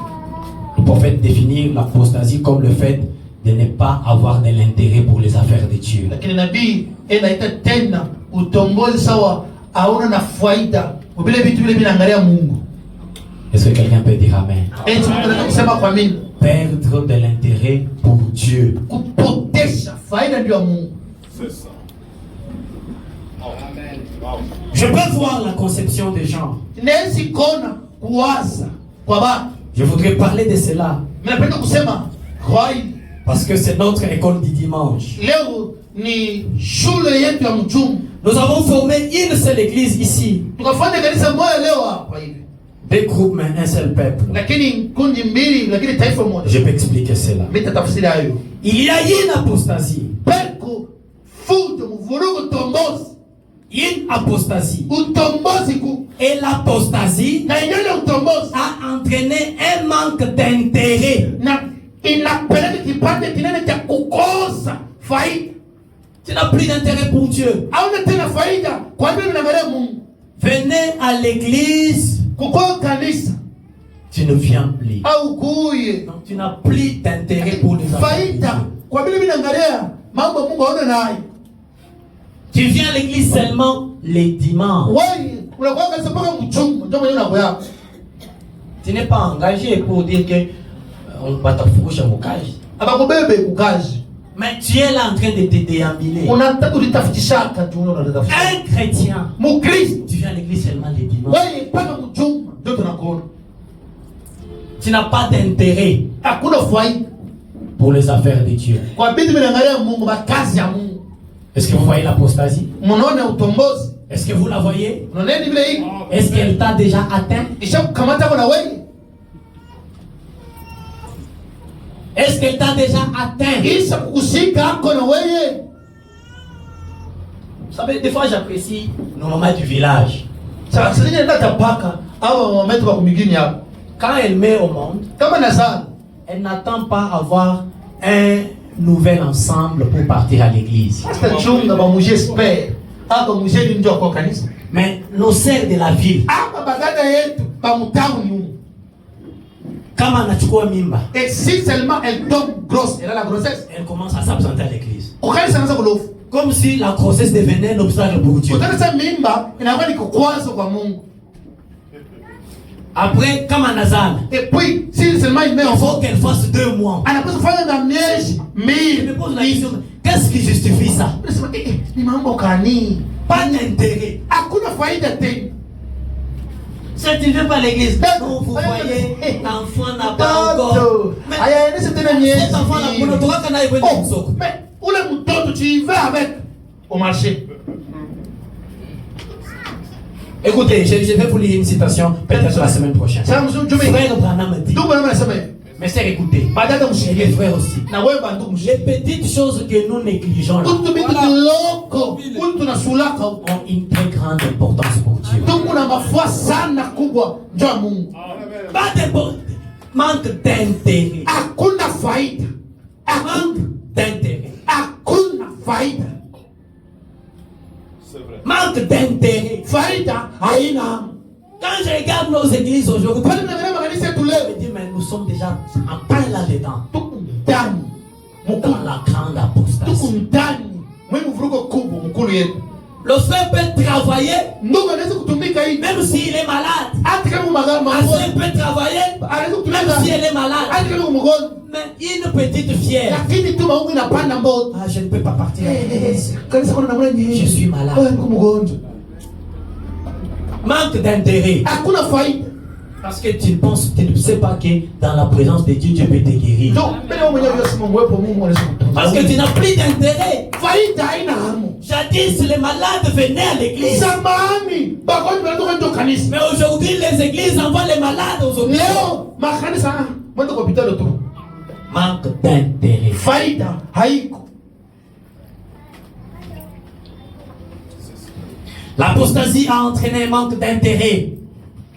Le prophète définit l'apostasie comme le fait de ne pas avoir de l'intérêt pour les affaires de Dieu. Lakini nabii anaita tena utongozi sawa aona na faida vile vitu vile vinaangalia Mungu. Est-ce que quelqu'un peut dire amen? Eti mtu anataka kusema kwa mimi Perdre de l'intérêt pour Dieu. kupotesha faida ndio ya Mungu. C'est ça. Amen. Wow. Je peux voir la conception des gens. Nesi kona kuwaza kwa baba. Je voudrais parler de cela Mimi napenda kusema kwa hili parce que c'est notre école du dimanche. leo ni shule yetu ya mchungu. Nous avons formé une seule église ici. Tukafanya kanisa moja leo hapa hivi. Deux groupes mais un seul peuple. Lakini kundi mbili lakini taifa moja. Je peux expliquer cela. Mimi tatafsiri hayo. Il y a une apostasie. Peko fujo mvurugo tombozi. Une apostasie. Utombozi ku Et l'apostasie na yenyewe utombozi a entraîné un manque d'intérêt. na inapeleka kipande kinene cha kukosa faida. Tu n'as plus d'intérêt pour Dieu. Hauna tena faida kwa nini unaangalia Mungu? Venez à l'église, Kukoa kanisa tu ne viens plus. au kuye Donc tu n'as plus d'intérêt pour les affaires. faida kwa vile mimi naangalia mambo Mungu aone nayo. Tu viens à l'église seulement les dimanches. Wewe unakuwa kanisa mpaka mchungu ndio mwenyewe unakoya. Tu n'es pas engagé pour dire que on va t'affourcher mon cage. Abakubebe kukazi. Mais tu es là en train de te déambuler. Unataka kulitafutishaka tu unatafuta. Un chrétien, Mukristo tu viens à l'église seulement les dimanches. wewe mpaka mchungu ndio tunakuona. Tu n'as pas d'intérêt Hakuna faida Pour les affaires de Dieu. kwa vitu vinaangalia Mungu, makazi ya Mungu. Est-ce que vous voyez l'apostasie? Mnaona utombozi? Est-ce que vous la voyez? Unaona vile hii? Est-ce qu'elle t'a déjà atteint? Ishakukamata kwa wewe? Est-ce qu'elle t'a déjà atteint? Isha kukushika hako na wewe? Vous savez, des fois j'apprécie nos mamans du village. Sasa nini ndio tapaka au mama wetu wa kumigini hapo? Quand elle met au monde, Kama nazaa elle n'attend pas avoir un nouvelles ensemble pour partir à l'église. Pastor chunga ba muje spare. Aba muje ni ndio kwa kanisa. Mais nos sœurs de la ville, Aba bagada yetu ba mtauni. kama anachukua mimba, Et si seulement elle tombe grosse, elle a la grossesse. elle commence à s'absenter à l'église. Ukanisa anaanza kulofu. Comme si la grossesse devenait un obstacle pour Dieu. Utanisa mimba inakuwa ni kukwazo kwa Mungu. Après, comme Anazal, Et puis, si seulement il met il en faut forme, qu'elle fasse 2 mois. elle a pas faire dans neige, Je me mais pose la question, qu'est-ce qui justifie ça? ni mambo kani. Pas d'intérêt. Hakuna faida tena. Si tu ne veux pas à l'église, non, vous voyez, l'enfant n'a pas encore. Mais Aya ni tena miezi. cet enfant n'a pas encore quand il est venu Oh, mais ule mtoto tu y vas avec au marché. Écoutez, je vais vous lire une citation, peut-être la semaine prochaine. Sasa mzungu jume. Frère Branham dit, Ndugu na nasema. mes sœurs, écoutez, Badada et les mshikie. frères aussi, Na wewe bantu mshikie. les petites choses que nous négligeons là Kuntu bitu kiloko. Kuntu na sulaka. ont une très grande importance pour Dieu. Tungu na mafua sana kubwa njoo Mungu. Pas de manque d'intérêt. Hakuna faida. Manque d'intérêt. Hakuna faida. C'est vrai. Manque d'intérêt. Faida haina. Quand je regarde nos églises aujourd'hui, Pale na makanisa yetu je leo. me dis, mais nous sommes déjà en plein là-dedans. Tuko ndani. Dans la grande apostasie. Tuko ndani. Mwe mvurugo kubwa mkulu yetu. Le frère peut travailler, Ndugu anaweza kutumika hivi. même s'il est malade. Hata kama magari Ma magonjwa. soeur peut travailler, Anaweza kutumika. même si elle est malade. Hata kama mgonjwa. Mais une petite fière. Lakini tu maungu inapanda mboto. Ah, je ne peux pas partir à l'église. Kanisa kuna namna nyingi. Je suis malade. Wewe niko mgonjwa. Manque d'intérêt. Hakuna faida. Parce que tu penses, tu ne sais pas que dans la présence de Dieu, Dieu peut te guérir. Ndio, mbele wewe mwenyewe unasema mwepo Mungu anaweza kutunza. Parce que tu n'as plus d'intérêt. Faida haina hamu. Jadis, les malades venaient à l'église. Zamani bagonjwa wanatoka ndio kanisa. Mais aujourd'hui, les églises envoient les malades aux hôpitaux. Leo makanisa mwende kwa hospitali tu. Manque d'intérêt. Faida haiko. L'apostasie a entraîné un manque d'intérêt.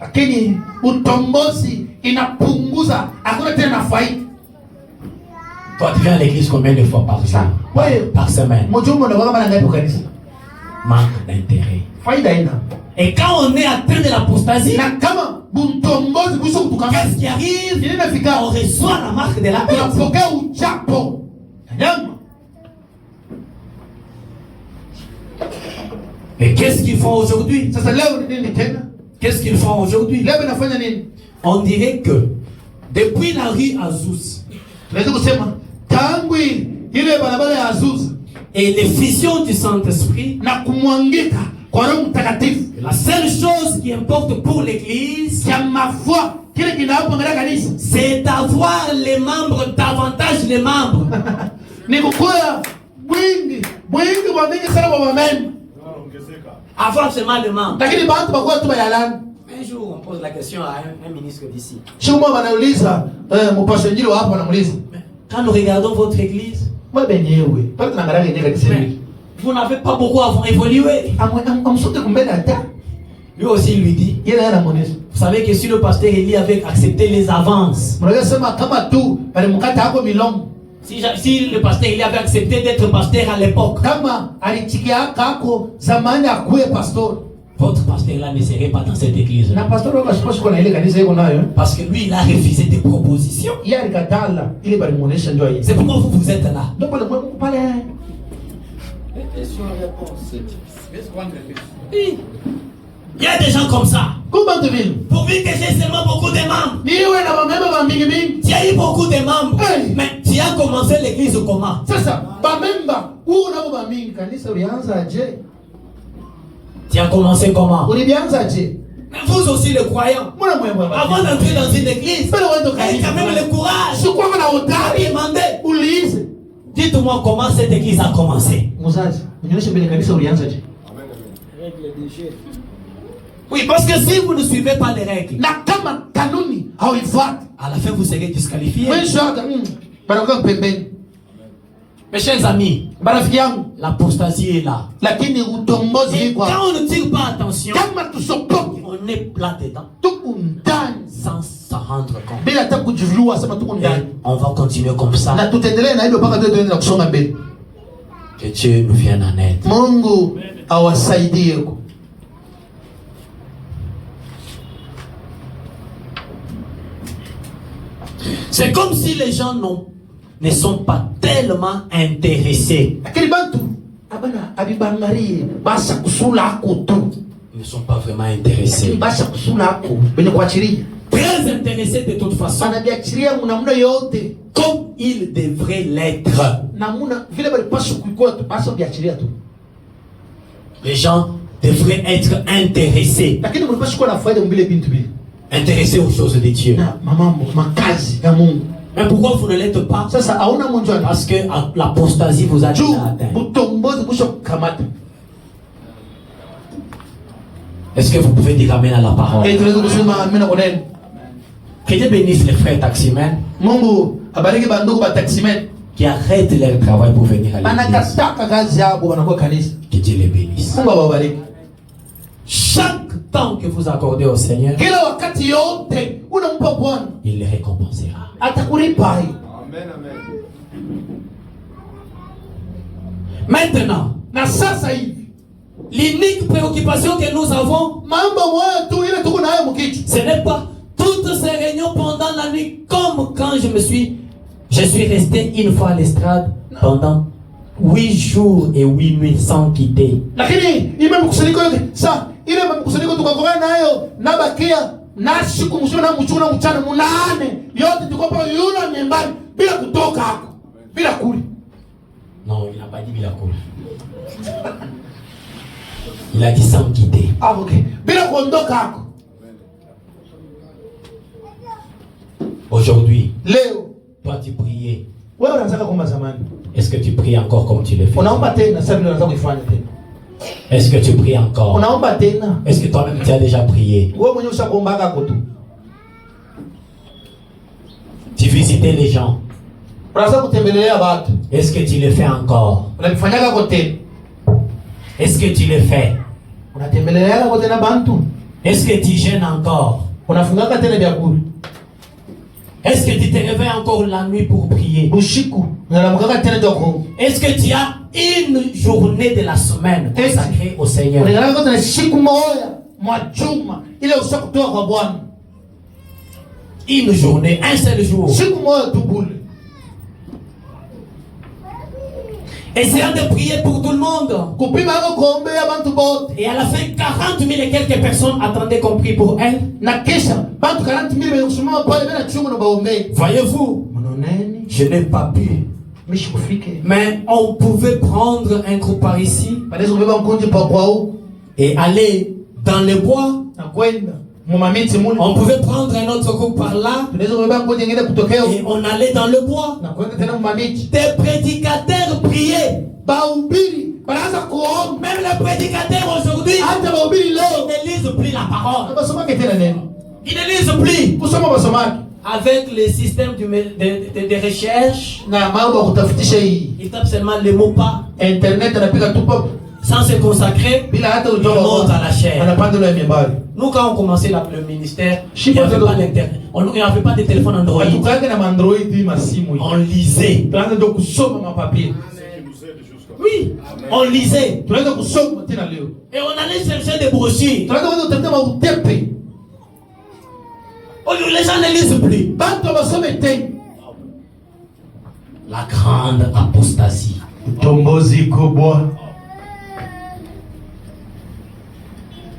Lakini utombozi inapunguza hakuna tena faida. Toi, tu viens à l'église combien de fois par jour? Ouais. Par semaine. Mjumbe unakuwa mara ngapi kwa kanisa? Manque d'intérêt. Faida haina. Et quand on est atteint de l'apostasie, Na kama buntombozi kuhusu kutukana. qu'est-ce qui arrive? Ile inafika On reçoit la marque de la bête. unapokea uchapo. Nyama. Et qu'est-ce qu'ils font aujourd'hui? Sasa leo ni nini tena? Qu'est-ce qu'ils font aujourd'hui? Leo inafanya nini? On dirait que depuis la rue Azouz Tunaweza kusema tangu ile barabara ya Azusa et l'effusion du Saint-Esprit, na kumwangika kwa Roho Mtakatifu, la seule chose qui importe pour l'église, cha mafua kile kinapoangalia kanisa c'est d'avoir les membres, davantage les membres. ni kukuwa mwingi wa mingi sana kwa mamemba, Ongezeka. Avoir seulement les membres. lakini bantu bakuwa tu bayalani. Un jour, on pose la question à un ministre d'ici. Siku moja wanauliza mpasho njili wa hapa wanamuuliza, Quand nous regardons votre église, mwe benyewe pale tunaangalia yenyewe kanisa hili vous n'avez pas beaucoup évolué. amsote kumbele hata Lui aussi, il lui dit, yeye anamuonesha. vous savez que si le pasteur Eli avait accepté les avances, Mnaweza sema kama tu balimkata hapo milongo, si le pasteur Eli avait accepté d'être pasteur à l'époque, kama alichikia kako zamani akuwe pastor, votre pasteur là ne serait pas dans cette église. na pastor wako asiposhi kuna ile kanisa iko nayo, Parce que lui, il a refusé des propositions. yeye alikatala ile balimuonesha ndio hii. C'est pourquoi vous êtes là. Ndio pale Mungu pale. Il y a des gens comme ça. Kumba ndivyo. Pourvu que j'ai seulement beaucoup de membres. Niwe na mamemba ba mingi mingi. Tu as eu beaucoup de membres. Hey. Mais tu as commencé l'église comment? Sasa bamemba unabo ba mingi kanisa ulianza aje? Tu as commencé comment? Ulianza aje? Mais vous aussi les croyants. Mbona mwe Avant d'entrer dans une église, Mbona wewe ndo ayez quand même le courage. Sikuwa na udari. Demandez. Uliize. Dites-moi comment cette église a commencé. Muzazi, unionyeshe mbele kanisa ulianza aje? Oui, parce que si vous ne suivez pas les règles, Na kama kanuni hauifuati. à la fin vous serez disqualifié. Mwisho hata banakuwa pembeni. Mes chers amis, Marafiki yangu, l'apostasie est là. lakini utombozi Et iko. quand on ne tire pas attention, Kama tusopoke on est plat dedans, tuku ndani sans s'en rendre compte. bila hata kujivua sema tuko Et ndani. on va continuer comme ça. Na tutaendelea na hivyo mpaka tuende na kusonga mbele. Que Dieu nous vienne en aide. Mungu awasaidie. C'est comme si les gens ne sont pas tellement intéressés. Lakini bantu abana abibangarie basa kusula ako tu. Ils ne sont pas vraiment intéressés. Basa kusula ako benye kuachiria. Très intéressés de toute façon. Anabiachiria mnamna yote Comme ils devraient l'être. namuna vile bali pasha kuikuwa tu basa biachiria tu. Les gens devraient être intéressés. Lakini mnapaswa kuwa na faida mbele bintu bile. Intéressés aux choses de Dieu. Na mamambo makazi ya Mungu. Mais pourquoi vous ne l'êtes pas? Sasa hauna munjani. Parce que l'apostasie vous a déjà atteint. Butombozi kusha kamata. Est-ce que vous pouvez dire amen à la parole? Tunaweza kusema amina kwa neno. Que Dieu bénisse les frères taximens Mungu abariki bandugu ba taximen. qui arrêtent leur travail pour venir à l'église. Anakataka kazi yao wanakuwa kanisa. Que Dieu les bénisse. Mungu awabariki. Chaque temps que vous accordez au Seigneur, Kila wakati yote unampa Bwana il les récompensera. atakulipa. Amen, amen. Maintenant, Na sasa hivi l'unique préoccupation que nous avons, mambo moja tu ile tuko nayo mkichwa. ce n'est pas toutes ces réunions pendant la nuit, comme quand je suis resté une fois à l'estrade pendant 8 jours et 8 nuits sans quitter. Lakini ime mkusanyiko yote sa ile mkusanyiko tukakoa nayo nabakia na siku mzima na mchuna mchana munane yote tuko pa yuna nyembani bila kutoka hapo bila kuli. Non, il n'a pas dit bila cour. Il a dit sans quitter. Ah okay. Bila kuondoka hapo. Aujourd'hui, Leo toi tu priais. wewe unataka kama zamani. Est-ce que tu pries encore comme tu le fais? Unaomba tena sasa vile unataka kuifanya tena. Est-ce que tu pries encore? Unaomba tena. Est-ce que toi-même tu as déjà prié? Wewe mwenyewe ushakuomba hapo tu. Tu visitais les gens. Unataka kutembelea watu. Est-ce que tu le fais encore? Unafanyaka kwa tena. Est-ce que tu le fais? Unatembelea kwa tena bantu. Est-ce que tu jeûnes encore? Unafungaka tena vyakula. Est-ce que tu te réveilles encore la nuit pour prier? Ushiku. Unaamka tena joko. Est-ce que tu as une journée de la semaine consacrée au Seigneur? Unaanza tena siku moja mwa juma ile ushakutoa kwa Bwana. Une journée, un seul jour. Siku moja tu bure. Essayant de prier pour tout le monde. Kupima hapo kuombea bantu bote. Et à la fin, 40 000 et quelques personnes attendaient qu'on prie pour elles. Na kesha bantu 40,000 wamesimama pale bila chungu na baombee. Voyez-vous, Mnoneni je n'ai pas pu. mishikufike. Mais on pouvait prendre un groupe par ici Banaweza kubeba mkonje pa kwao et aller dans les bois. na kwenda mumamiti mule. On pouvait prendre un autre groupe par là Tunaweza kubeba mkonje ngine kutokea et on allait dans le bois. na kwenda tena mumamiti. Des prédicateurs priaient. Bahubiri banaanza kuomba. Même les prédicateurs aujourd'hui, Hata bahubiri ils leo ne lisent plus la parole. basomake tena neno. Ils ne lisent plus. Kusoma basomake. Avec le système de recherche, Na mambo ya kutafutisha hii ils tapent seulement les mots pas internet anapiga tu pop sans se consacrer. bila hata Ils montent à la chair. anapanda ile mimbari. Nous, quand on commençait le ministère, il Je n'y avait pense pas que- d'internet. Il n'y avait pas de téléphone Android. Tukage na Android masimu hii. On lisait. Tunaanza ndio kusoma mapapier. Qui nous aide jusqu'à Oui, on lisait. Tunaanza kusoma tena leo. Et on allait chercher des brochures. Tunaanza kwenda kutafuta mautepe. Les gens ne lisent plus. Bantu basome tena. La grande apostasie. Utombozi kubwa.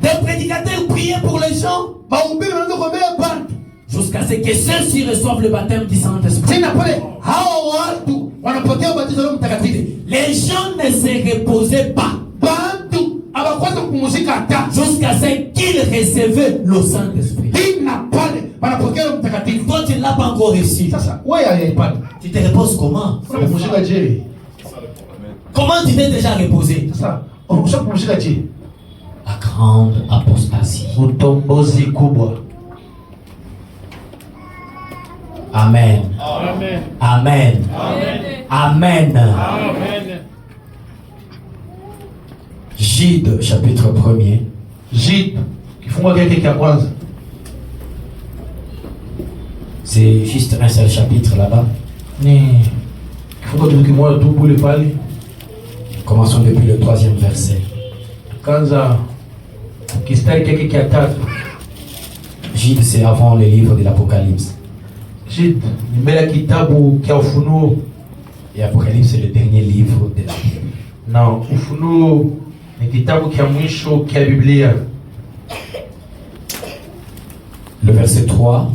Des prédicateurs priaient pour les gens Mahubiri wanaanza kuombea bantu. jusqu'à ce que ceux-ci reçoivent le baptême du Saint-Esprit. Tena pale hao watu wanapokea ubatizo wa Roho Mtakatifu. Les gens ne se reposaient pas Bantu abakwanza kupumzika hata jusqu'à ce qu'ils recevaient le Saint-Esprit. tena pale wanapokea Roho Mtakatifu. Toi, tu ne l'as pas encore reçu. Sasa wewe hayaipata. Tu te reposes comment? Unapumzika je? Comment tu t'es déjà reposé? Sasa unapumzika je? La grande apostasie. Utombozi kubwa. Amen. Amen. Amen. Amen. Amen. Jude, chapitre 1er. Jude kifungo kile cha kwanza. C'est juste un seul chapitre là-bas. Ni kifungo tu kimoja tu bure pale. Commençons depuis le 3e verset. Kanza kistari kile kia tatu. Gide, c'est avant le livre de l'Apocalypse. Jid ni mbele ya kitabu kia Ufunuo, Et Apocalypse, c'est le dernier livre de la Bible. na Ufunuo ni kitabu kia mwisho kia Biblia. Le verset 3,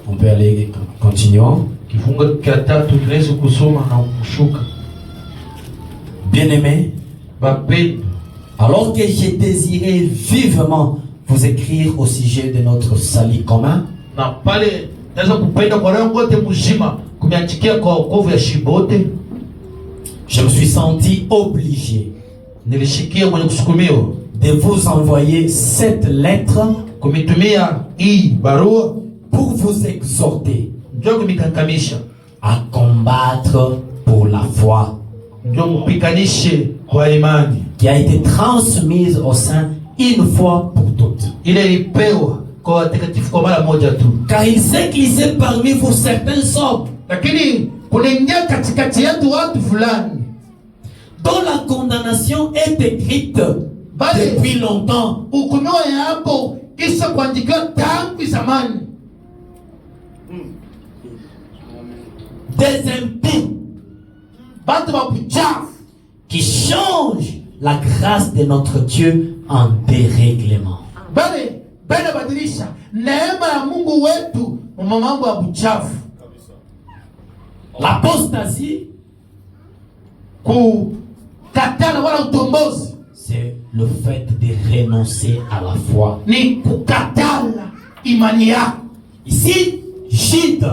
on peut aller, continuons. Kifungo kia tatu tunaweza kusoma na kushuka. Bien-aimés, Bapendwa, alors que j'ai désiré vivement vous écrire au sujet de notre salut commun, na pale naweza kupenda kwa roho wote mzima kumiandikia kwa wokovu ya shibote, je me suis senti obligé nilishikia mwenye kusukumiwa de vous envoyer cette lettre kumitumia hii barua pour vous exhorter ndio kumikankamisha, à combattre pour la foi ndio mpikanishe kwa imani qui a été transmise au sein une fois pour toutes. ile ilipewa kwa watakatifu kwa mara moja tu. Car il sait qu'il est parmi vous certains hommes Lakini kunaingia katikati yetu watu fulani dont la condamnation est écrite Bali. depuis longtemps, hukumiwa ya hapo kisha kuandikiwa tangu zamani, des impies batu babuchafu qui changent la grâce de notre Dieu en dérèglement. bali bana badilisha neema ya Mungu wetu mu mambo ya buchafu, L'apostasie, kukatala wala utombozi c'est le fait de renoncer à la foi. ni kukatala imani yako. Ici, Gide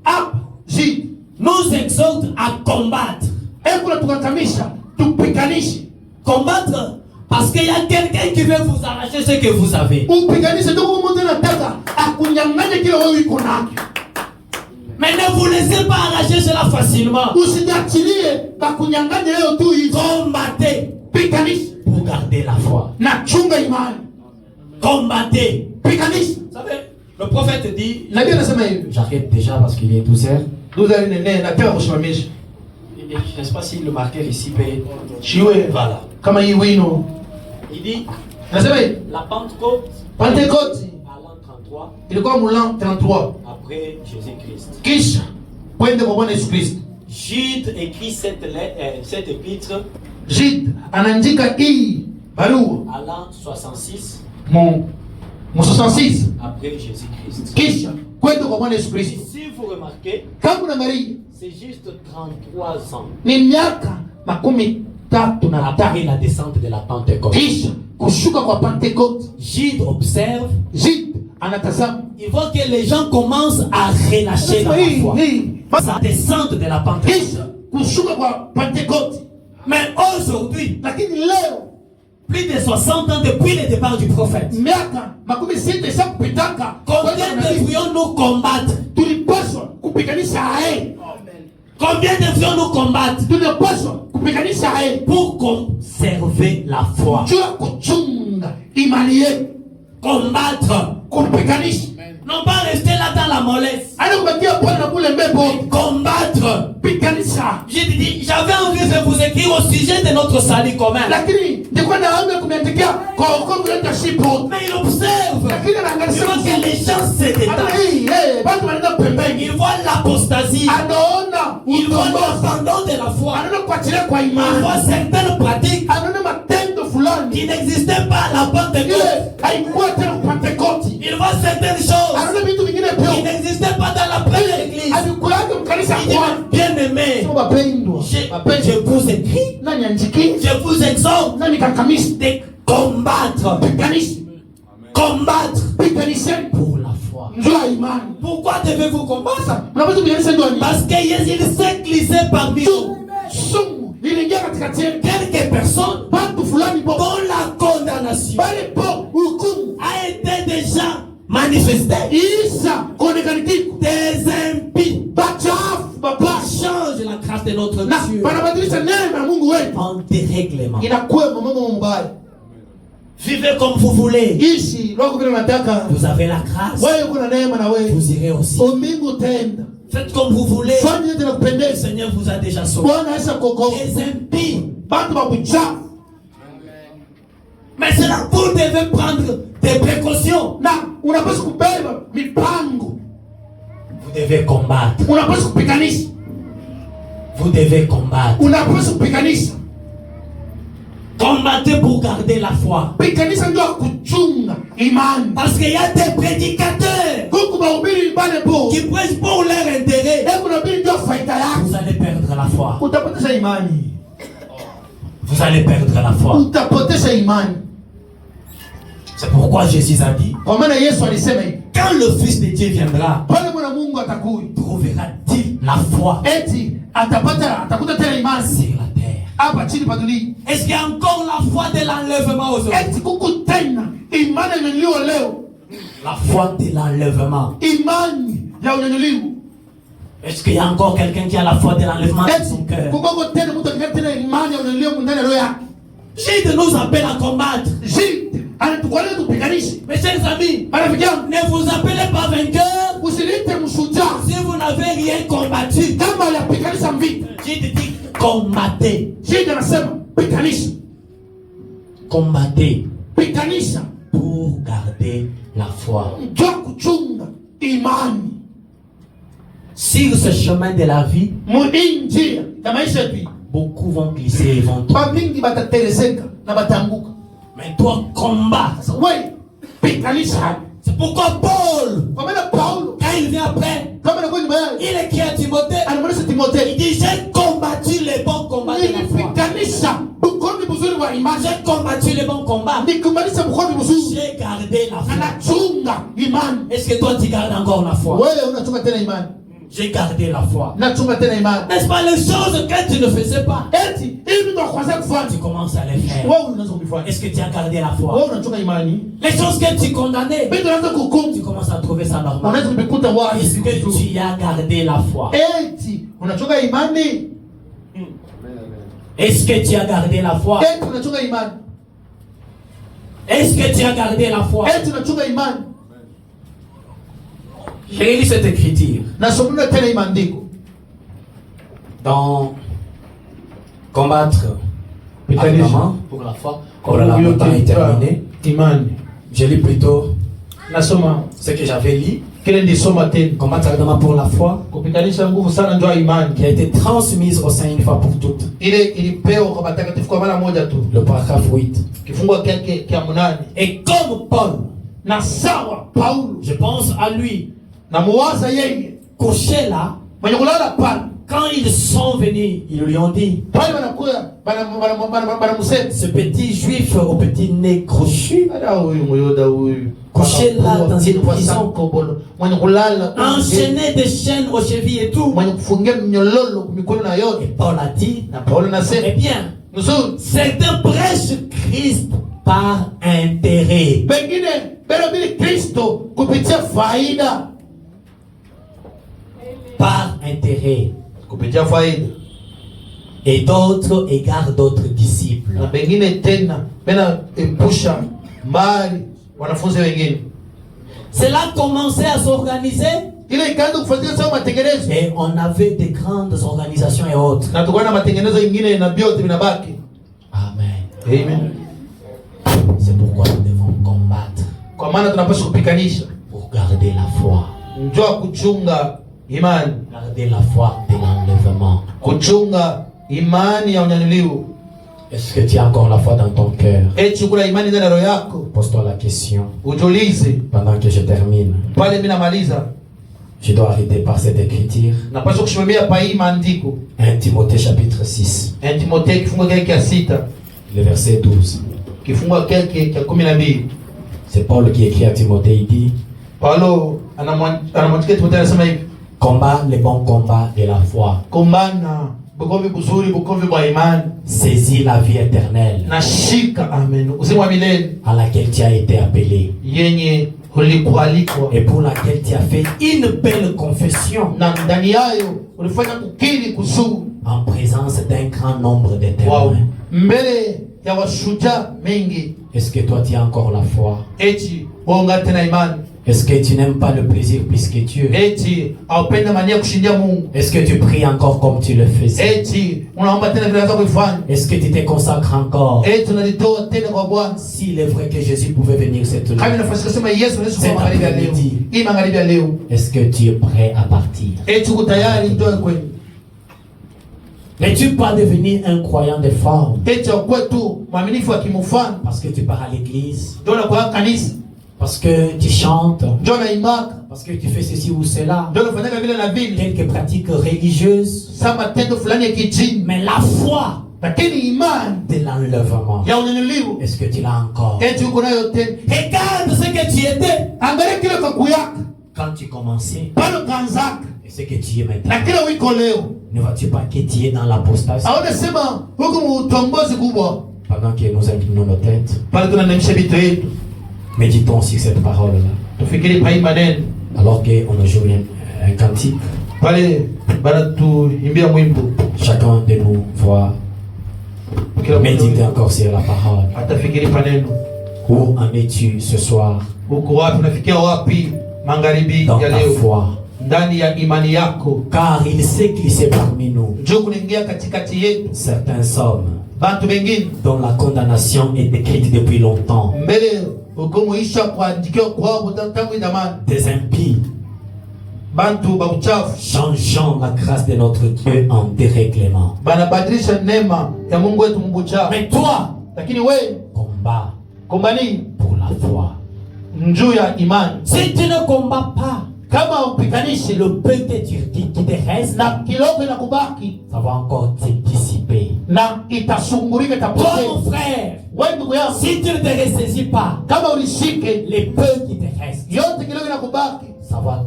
Hapa Jid nous exhorte à combattre. hebu tukatamisha tupikanishe, Combattre parce qu'il y a quelqu'un qui veut vous arracher ce que vous avez. upiganishe ndio mtu anataka akunyang'anye kile wewe uko nacho. Mais ne vous laissez pas arracher cela facilement. Usijachilie bakunyang'anye leo tu hivi. Combattez Pikanishe pour garder la foi. na chunga imani, Combattez. pikanishe. Vous savez, le prophète dit, Nabii anasema hivi, j'arrête déjà parce qu'il est 12h. nduza nene nataka kusimamisha Je ne sais pas si le marqueur ici peut... chiwe Voilà. kama hii wino. Il dit, Anasema hivi, la Pentecôte Pentecote à l'an 33 ilikuwa mulan 33 après Jésus-Christ. kisha kwende kwa Bwana Yesu Kristo. Jude écrit cette épître Jid anaandika hii barua à l'an 66 mu 66 après Jésus-Christ. kisha kwende kwa Bwana Yesu Kristo. Si vous remarquez, Kama unaangalia c'est juste 33 ans ni miaka 33 après la descente de la Pentecôte. kisha kushuka kwa Pentecote. Jude observe, Jid anatazama il voit que les gens commencent à relâcher dans la foi. Sa descente de la Pentecôte. kisha kushuka kwa Pentecote. Mais aujourd'hui, Lakini leo plus de 60 ans depuis le départ du prophète, miaka 60 sasa kupitaka, combien devrions-nous combattre? tulipaswa kupiganisha hae, Combien devrions-nous combattre tunapaswa kupiganisha hae pour conserver la foi? juu ya kuchunga imani yetu, Combattre. kupiganisha Non pas rester là dans la mollesse. ana kubakia pale na kule mbepo, Combattre. piganisha. J'ai dit, j'avais envie de vous écrire au sujet de notre salut commun. Lakini ndikuwa naomba kumiandikia kwa wokovu wetu shipo, Mais il observe. lakini Il anaangalia voit que les gens se détachent. watu wanaenda pembeni, Il voit l'apostasie. anaona Il voit utombozi, l'abandon de la foi. anaona kuachilia kwa Il imani, voit certaines pratiques anaona matendo fulani qui n'existaient pas à la Pentecôte. ile haikuwa tena Pentekoti, Il voit certaines choses anaona vitu vingine qui pia n'existaient pas dans la première église. alikulaga mkanisa Il dit, kwa bien aimé, sio wapendwa, je vous écris, nani anjiki je vous exhorte nani kakamisi de combattre, piganisha combattre piganisha pour la foi. njoo imani. Pourquoi devez-vous combattre? Unapaswa kupiganisha ndio ni Parce qu'il s'est glissé parmi vous sumu iliingia katikati yetu, quelques personnes watu fulani po dont la condamnation bali po hukumu a été déjà manifestée. isa kuonekana kitu Des impies bachafu baba changent la grâce de notre na Dieu banabadilisha neema ya Mungu wetu en dérèglement. inakuwa mambo mabaya. Vivez comme vous voulez. Ishi loko vile unataka. Vous avez la grâce. Wewe uko na neema na wewe. Vous irez aussi. Mbingu utaenda. Faites comme vous voulez. Fanya yote Le nakupendeza. Seigneur vous a déjà sauvé. Bwana Yesu akoko. Les impies. Bantu bakuchafu. Mais c'est là vous devez prendre des précautions. Na unapaswa kubeba mipango. Vous devez combattre. Unapaswa kupiganisha. Vous devez combattre. Unapaswa kupiganisha. Combattez pour garder la foi. Piganisha ndio kuchunga imani. Parce qu'il y a des prédicateurs Huku mahubiri bane bo. qui prêchent pour leur intérêt. Hebu nabidi ndio faida yako. Vous allez perdre la foi. Utapoteza imani. Vous allez perdre la foi. Utapoteza imani. C'est pourquoi Jésus a dit, Kwa maana Yesu alisema hivi. quand le Fils de Dieu viendra, Pale mwana Mungu atakuja. trouvera-t-il la foi Eti atakuta tena imani sur la terre? hapa chini pa dunia. Est-ce qu'il y a encore la foi de l'enlèvement aujourd'hui? Eti kuku tena imani imenyanyuliwa leo. La foi de l'enlèvement. Imani ya unyanyuliwa. Est-ce qu'il y a encore quelqu'un qui a la foi de l'enlèvement de son Eti cœur? kuko tena mtu akikata tena imani ya unyanyuliwa ndani ya roho yake. Jésus nous appelle à combattre. Jite anatukwalea tupiganishe. Mes chers amis, Marafiki yangu, ne vous appelez pas vainqueur usilite mshujaa si vous n'avez rien combattu. kama alipiganisha vita. Jésus dit combattez. Jite anasema piganisha. Combattez Piganisha pour garder la foi. ndio kuchunga imani. Sur ce chemin de la vie, Mudi njia ya maisha yetu. beaucoup vont glisser et vont tomber. Bamingi bataterezeka na batanguka. Mais toi, combat. Sasa wewe piganisha. C'est pourquoi Paul, Kwa maana Paulo quand il vient après, kama anakuwa nyuma yake il écrit à Timothée, anamwonyesha il Timotheo, dit, j'ai combattu les bons combats de la foi. nilipiganisha mkono mzuri wa imani. J'ai combattu les bons combats. Nikumalisha mkono mzuri. J'ai gardé la foi. Anachunga imani. Est-ce que toi, tu gardes encore la foi? Wewe unachunga tena imani. J'ai gardé la foi. Nachunga tena imani. N'est-ce pas les choses que tu ne faisais pas? Eti hivi ndo kwanza kufanya. Tu commences à les faire. Wewe unaanza kufanya. Est-ce que tu as gardé la foi? Wewe unachunga imani. Les choses que tu condamnais, Vitu unaanza tu kuhukumu. commences à trouver ça normal. Unaweza kubikuta wapi? Est-ce que tu as gardé la foi? Eti unachunga imani. Est-ce que tu as gardé la foi? Eti unachunga imani. Est-ce que tu as gardé la foi? Eti unachunga imani. J'ai lu cette écriture Nasomuna tena imandiko. dans combattre ardemment pour la foi. Comme le temps est terminé, Imani. je lis plutôt Nasoma ce que j'avais lu. kile ndisoma tena. Combattre ardemment pour la foi Kupikanisha nguvu sana ndio imani. qui a été transmise au sein une fois pour toutes. Ile ilipewa kwa matakatifu kwa mara moja tu. Le paragraphe 8. Kifungo kyake kya munani. Et comme Paul, Na sawa Paulo je pense à lui, na muwaza yeye couché là, mwenye kulala pale quand ils sont venus, ils lui ont dit, pale wanakuya banamusema ce petit juif au petit nez crochu, ada huyu Muyuda huyu couché là dans une prison, mwenye kulala enchaîné de chaînes aux chevilles et tout. mwenye kufungia mnyololo mikono na Et yote. Paul a dit, Na Paulo eh nasema bien, mzuri, certains prêchent Christ par intérêt. pengine bila Kristo kupitia faida, Par intérêt. kupitia faida, Et d'autres égarent d'autres disciples. na pengine tena bena epusha mbali wanafunzi wengine. Cela commençait à s'organiser Ile ikaanza kufuatia sawa matengenezo, et on avait des grandes organisations et autres. na tukaona matengenezo ingine na vyote vinabaki. Amen. Amen. C'est pourquoi nous devons combattre Kwa maana tunapaswa kupikanisha, pour garder la foi. njoo kuchunga imani, Garder la foi de l'enlèvement. kuchunga imani ya unyanyulio. Est-ce que tu as encore la foi dans ton cœur? Eti kuna imani ndani ya roho yako. Pose-toi la question Ujiulize pendant que je termine. pale mimi namaliza, Je dois arrêter par cette écriture. napaswa kusimamia pa hii maandiko 1 Timothée chapitre 6, 1 Timotheo kifungo kile cha 6 le verset 12. kifungo kile cha 12. C'est Paul qui écrit à Timothée, il dit, Paulo anamwandikia Timotheo anasema hivi, combat les bons combats de la foi. kumbana bukomvi buzuri, bukomvi bwa imani, Saisis la vie éternelle na shika amen uzima wa milele à laquelle tu as été appelé yenye ulikualikwa, et pour laquelle tu as fait une belle confession na ndani yayo ulifanya kukiri kuzuri en présence présence d'un grand nombre de Wow. témoins. Mbele ya washujaa mengi, Est-ce que toi tu as encore la foi? eti waunga tena imani, Est-ce que tu n'aimes pas le plaisir plus que Dieu? eti haupenda mania kushindia Mungu, Est-ce que tu pries encore comme tu le faisais? eti unaomba tena vile unaweza kuifanya, Est-ce que tu te consacres encore? eti unalitoa tena kwa Bwana. S'il est vrai que Jésus pouvait venir cette Kama nuit, nafasi kusema Yesu anaweza Cet kuwa magharibi ya leo, après-midi. hii magharibi ya leo, est-ce que tu es prêt à partir? eti uko tayari ndio kweli, N'es-tu pas devenu un croyant de forme eti ukwe tu mwaminifu wa kimufano, parce que tu pars à l'église, ndio unakuwa kanisa, parce que tu chantes, ndio unaimaka, parce que tu fais ceci ou cela, ndio unafanyaka vile na vile, quelques pratiques religieuses, sa matendo fulani ya kijini, mais la foi lakini imani de l'enlèvement, ya unyanyuliwa, est-ce que tu l'as encore? eti uko nayo tena. Regarde ce que tu étais Angalia kile kakuyaka quand tu commençais pale kanzaka et ce que tu es maintenant. na kile wiko leo, Ne vois-tu pas que tu es dans l'apostasie aone sema huku mtongozi kubwa pendant que nous inclinons nos têtes? pale tunanamisha vitu yetu, Méditons sur cette parole-là. tufikiri pa hii maneno Alors qu'on joue un cantique, pale banatuimbia mwimbo, chacun de nous va kila méditer mmoja encore sur la parole. atafikiri pa neno. Où en es-tu ce soir Uko wapi? Unafikia wapi magharibi dans ya ta leo foi? ndani ya imani yako? Car il s'est glissé parmi nous Njoo kuningia katikati yetu certains hommes bantu wengine dont la condamnation est écrite depuis longtemps, mbele hukumu isha kuandikiwa kwao tangu zamani, des impies bantu ba uchafu changeant la grâce de notre Dieu en dérèglement. banabadilisha neema ya Mungu wetu Mungu chao. Mais toi, Lakini we combat kombani pour la foi. njuu ya imani, Si tu ne combats pas, kama upikanishi le peu que qui te reste, na kidogo inakubaki ça va encore te dissiper. na itasungurika Toi, itapotea. mon frère, Wewe ndugu yangu, si tu ne te ressaisis pas, kama ulishike les peu qui te restent, yote kidogo inakubaki ça va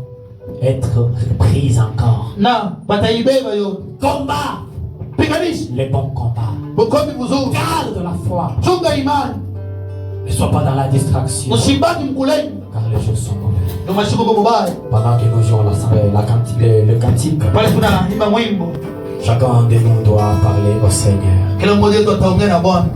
être prise encore. na bataibeba yote. Combat Piganishi les bons combats. bukomi vizuri, Garde la foi. chunga imani, Ne sois pas dans la distraction, usibaki mkuleni car les jours sont mauvais. ndio mashiko kwa mubaya. Pendant que nous jouons le cantique, Pale tunaimba mwimbo, chacun de nous doit parler au Seigneur. kila mmoja wetu ataongea na Bwana.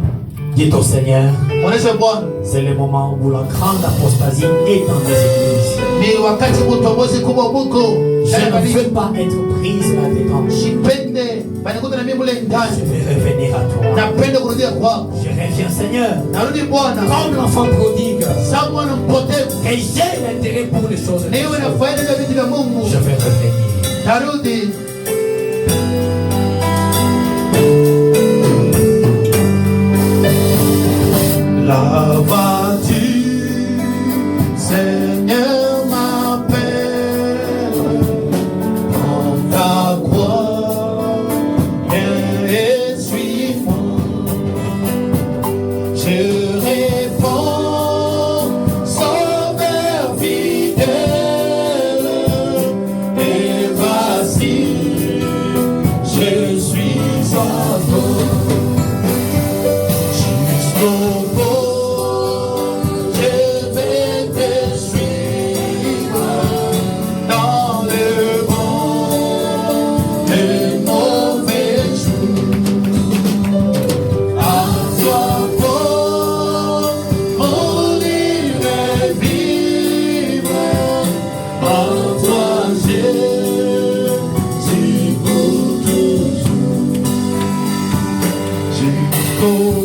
Dites au Seigneur, Mwoneshe Bwana, c'est le moment où la grande apostasie est dans les églises. ni wakati utongozi kubwa buko Je ne veux pas être prise là-dedans. shipende banikuta na mimi mule Je ndani, veux revenir à toi. napenda kurudia kwako. Je reviens, Seigneur, Narudi Bwana comme l'enfant prodigue. sa mwana mpotevu, Et j'ai l'intérêt pour les choses de niwe na Dieu. faida vya vitu vya Mungu. Je vais revenir. Narudi là-bas-tu, Seigneur m'appelle, prends ta croix, viens et suis-moi. Je réponds, Sauveur fidèle, et voici, je suis à toi. Jusqu'au bout, je vais te suivre dans le bon et mauvais jour. À toi pour mourir et vivre, en toi Jésus pour toujours. Jusqu'au